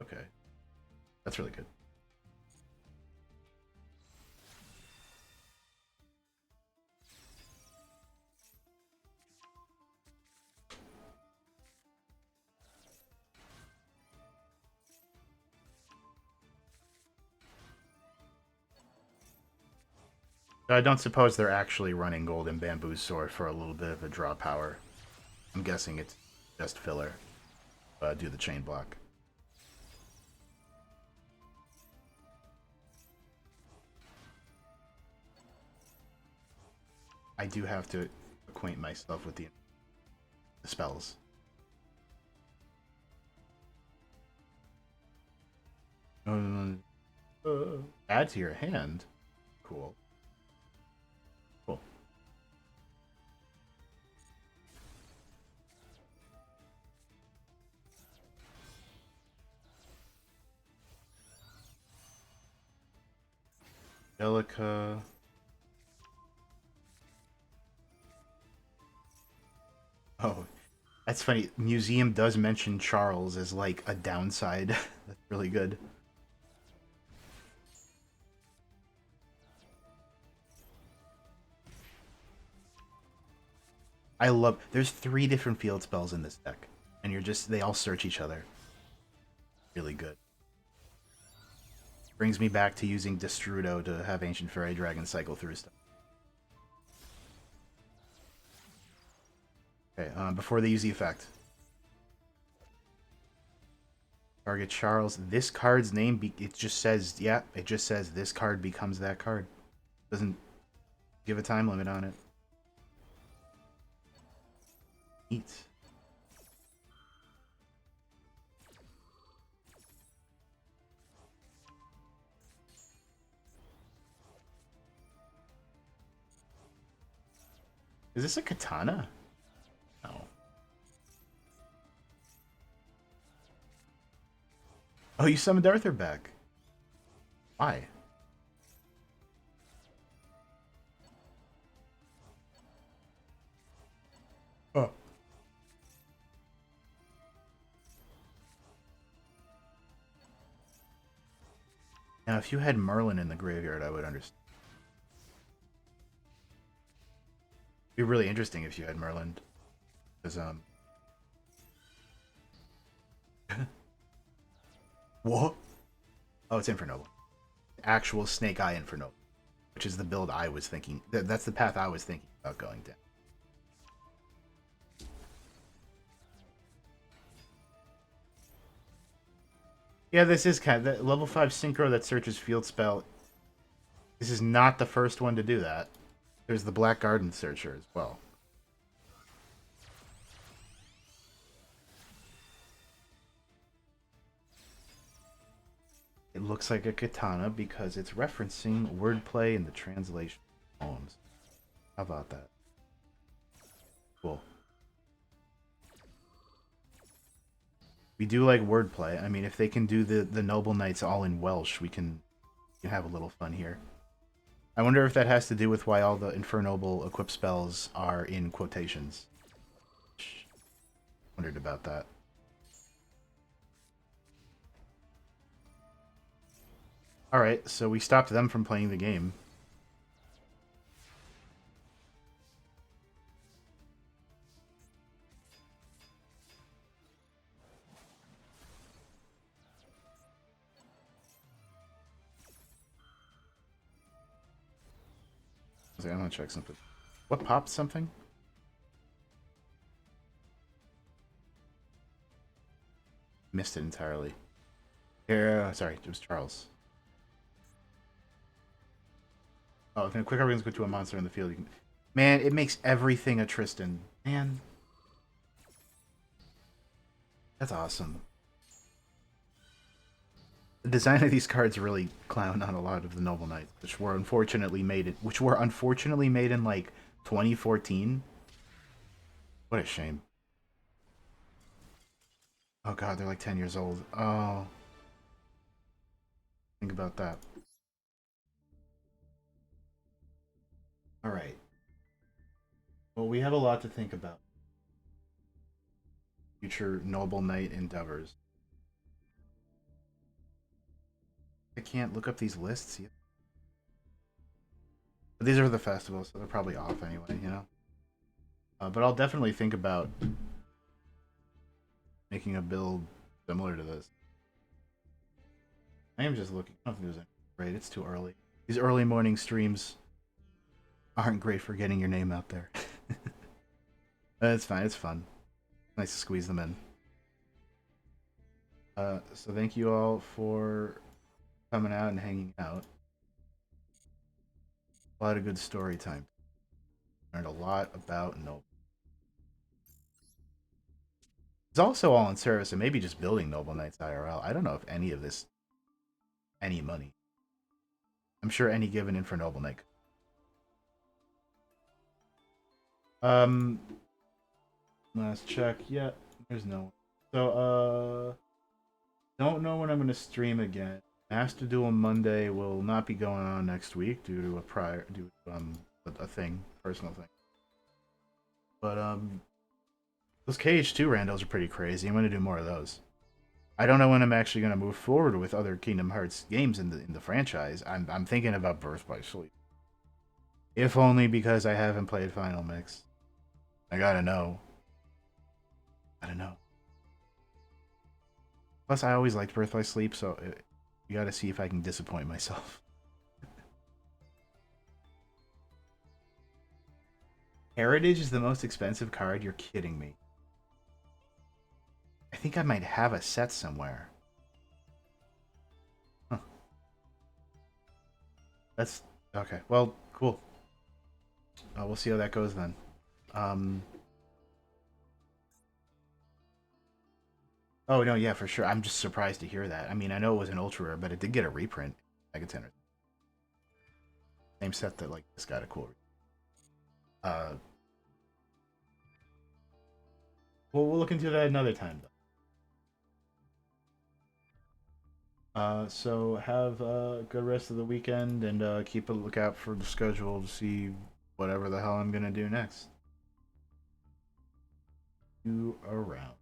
Okay. That's really good. I don't suppose they're actually running Golden Bamboo Sword for a little bit of a draw power. I'm guessing it's just filler. Do the chain block. I do have to acquaint myself with the spells. Add to your hand. Cool. Cool. Delica. Oh, that's funny. Museum does mention Charles as like a downside. That's really good. I love... There's 3 different field spells in this deck. And they all search each other. Really good. Brings me back to using Destrudo to have Ancient Fairy Dragon cycle through stuff. Okay, before they use the effect. Target Charles. This card's name, it just says, yeah, it just says this card becomes that card. Doesn't give a time limit on it. Neat. Is this a katana? No. Oh, you summoned Arthur back. Why? Oh. Now, if you had Merlin in the graveyard, I would understand. It'd be really interesting if you had Merlin. Because, what? Oh, it's Infernoble. Actual Snake Eye Infernoble. Which is the build I was thinking. That's the path I was thinking about going down. Yeah, this is kind of... The level 5 Synchro that searches field spell. This is not the first one to do that. There's the Black Garden Searcher as well. looks like a katana because it's referencing wordplay in the translation poems. How about that? Cool. We do like wordplay. I mean, if they can do the noble knights all in Welsh, we can have a little fun here. I wonder if that has to do with why all the Infernoble equip spells are in quotations. Wondered about that. Alright, so we stopped them from playing the game. I'm gonna check something. What popped something? Missed it entirely. Yeah, sorry, it was Charles. Oh, then quick everyone's go to a monster in the field. Man, it makes everything a Tristan. Man. That's awesome. The design of these cards really clown on a lot of the Noble Knights, which were unfortunately made in like 2014. What a shame. Oh god, they're like 10 years old. Oh. Think about that. Alright. Well, we have a lot to think about. Future Noble Knight endeavors. I can't look up these lists yet. But these are the festivals, so they're probably off anyway, you know? But I'll definitely think about making a build similar to this. I am just looking. I don't think there's any. Right, it's too early. These early morning streams aren't great for getting your name out there. It's fine. It's fun. Nice to squeeze them in. So thank you all for coming out and hanging out. A lot of good story time. Learned a lot about Noble. It's also all in service and maybe just building Noble Knights IRL. I don't know if any of this any money. I'm sure any given in for Noble Knight. Last check. Yeah, there's no. So don't know when I'm gonna stream again. Master Duel Monday will not be going on next week due to a thing, personal thing. But those KH2 randos are pretty crazy. I'm gonna do more of those. I don't know when I'm actually gonna move forward with other Kingdom Hearts games in the franchise. I'm thinking about Birth by Sleep. If only because I haven't played Final Mix. I gotta know. I don't know. Plus, I always liked Birth by Sleep, so you gotta see if I can disappoint myself. Heritage is the most expensive card? You're kidding me. I think I might have a set somewhere. Huh. That's... okay. Well, cool. We'll see how that goes then. Oh, no, yeah, for sure. I'm just surprised to hear that. I mean, I know it was an ultra rare, but it did get a reprint. Mega Tenor. Same set that, like, this got a cool... well, we'll look into that another time, though. So have a good rest of the weekend, and keep a lookout for the schedule to see whatever the hell I'm gonna do next. You around.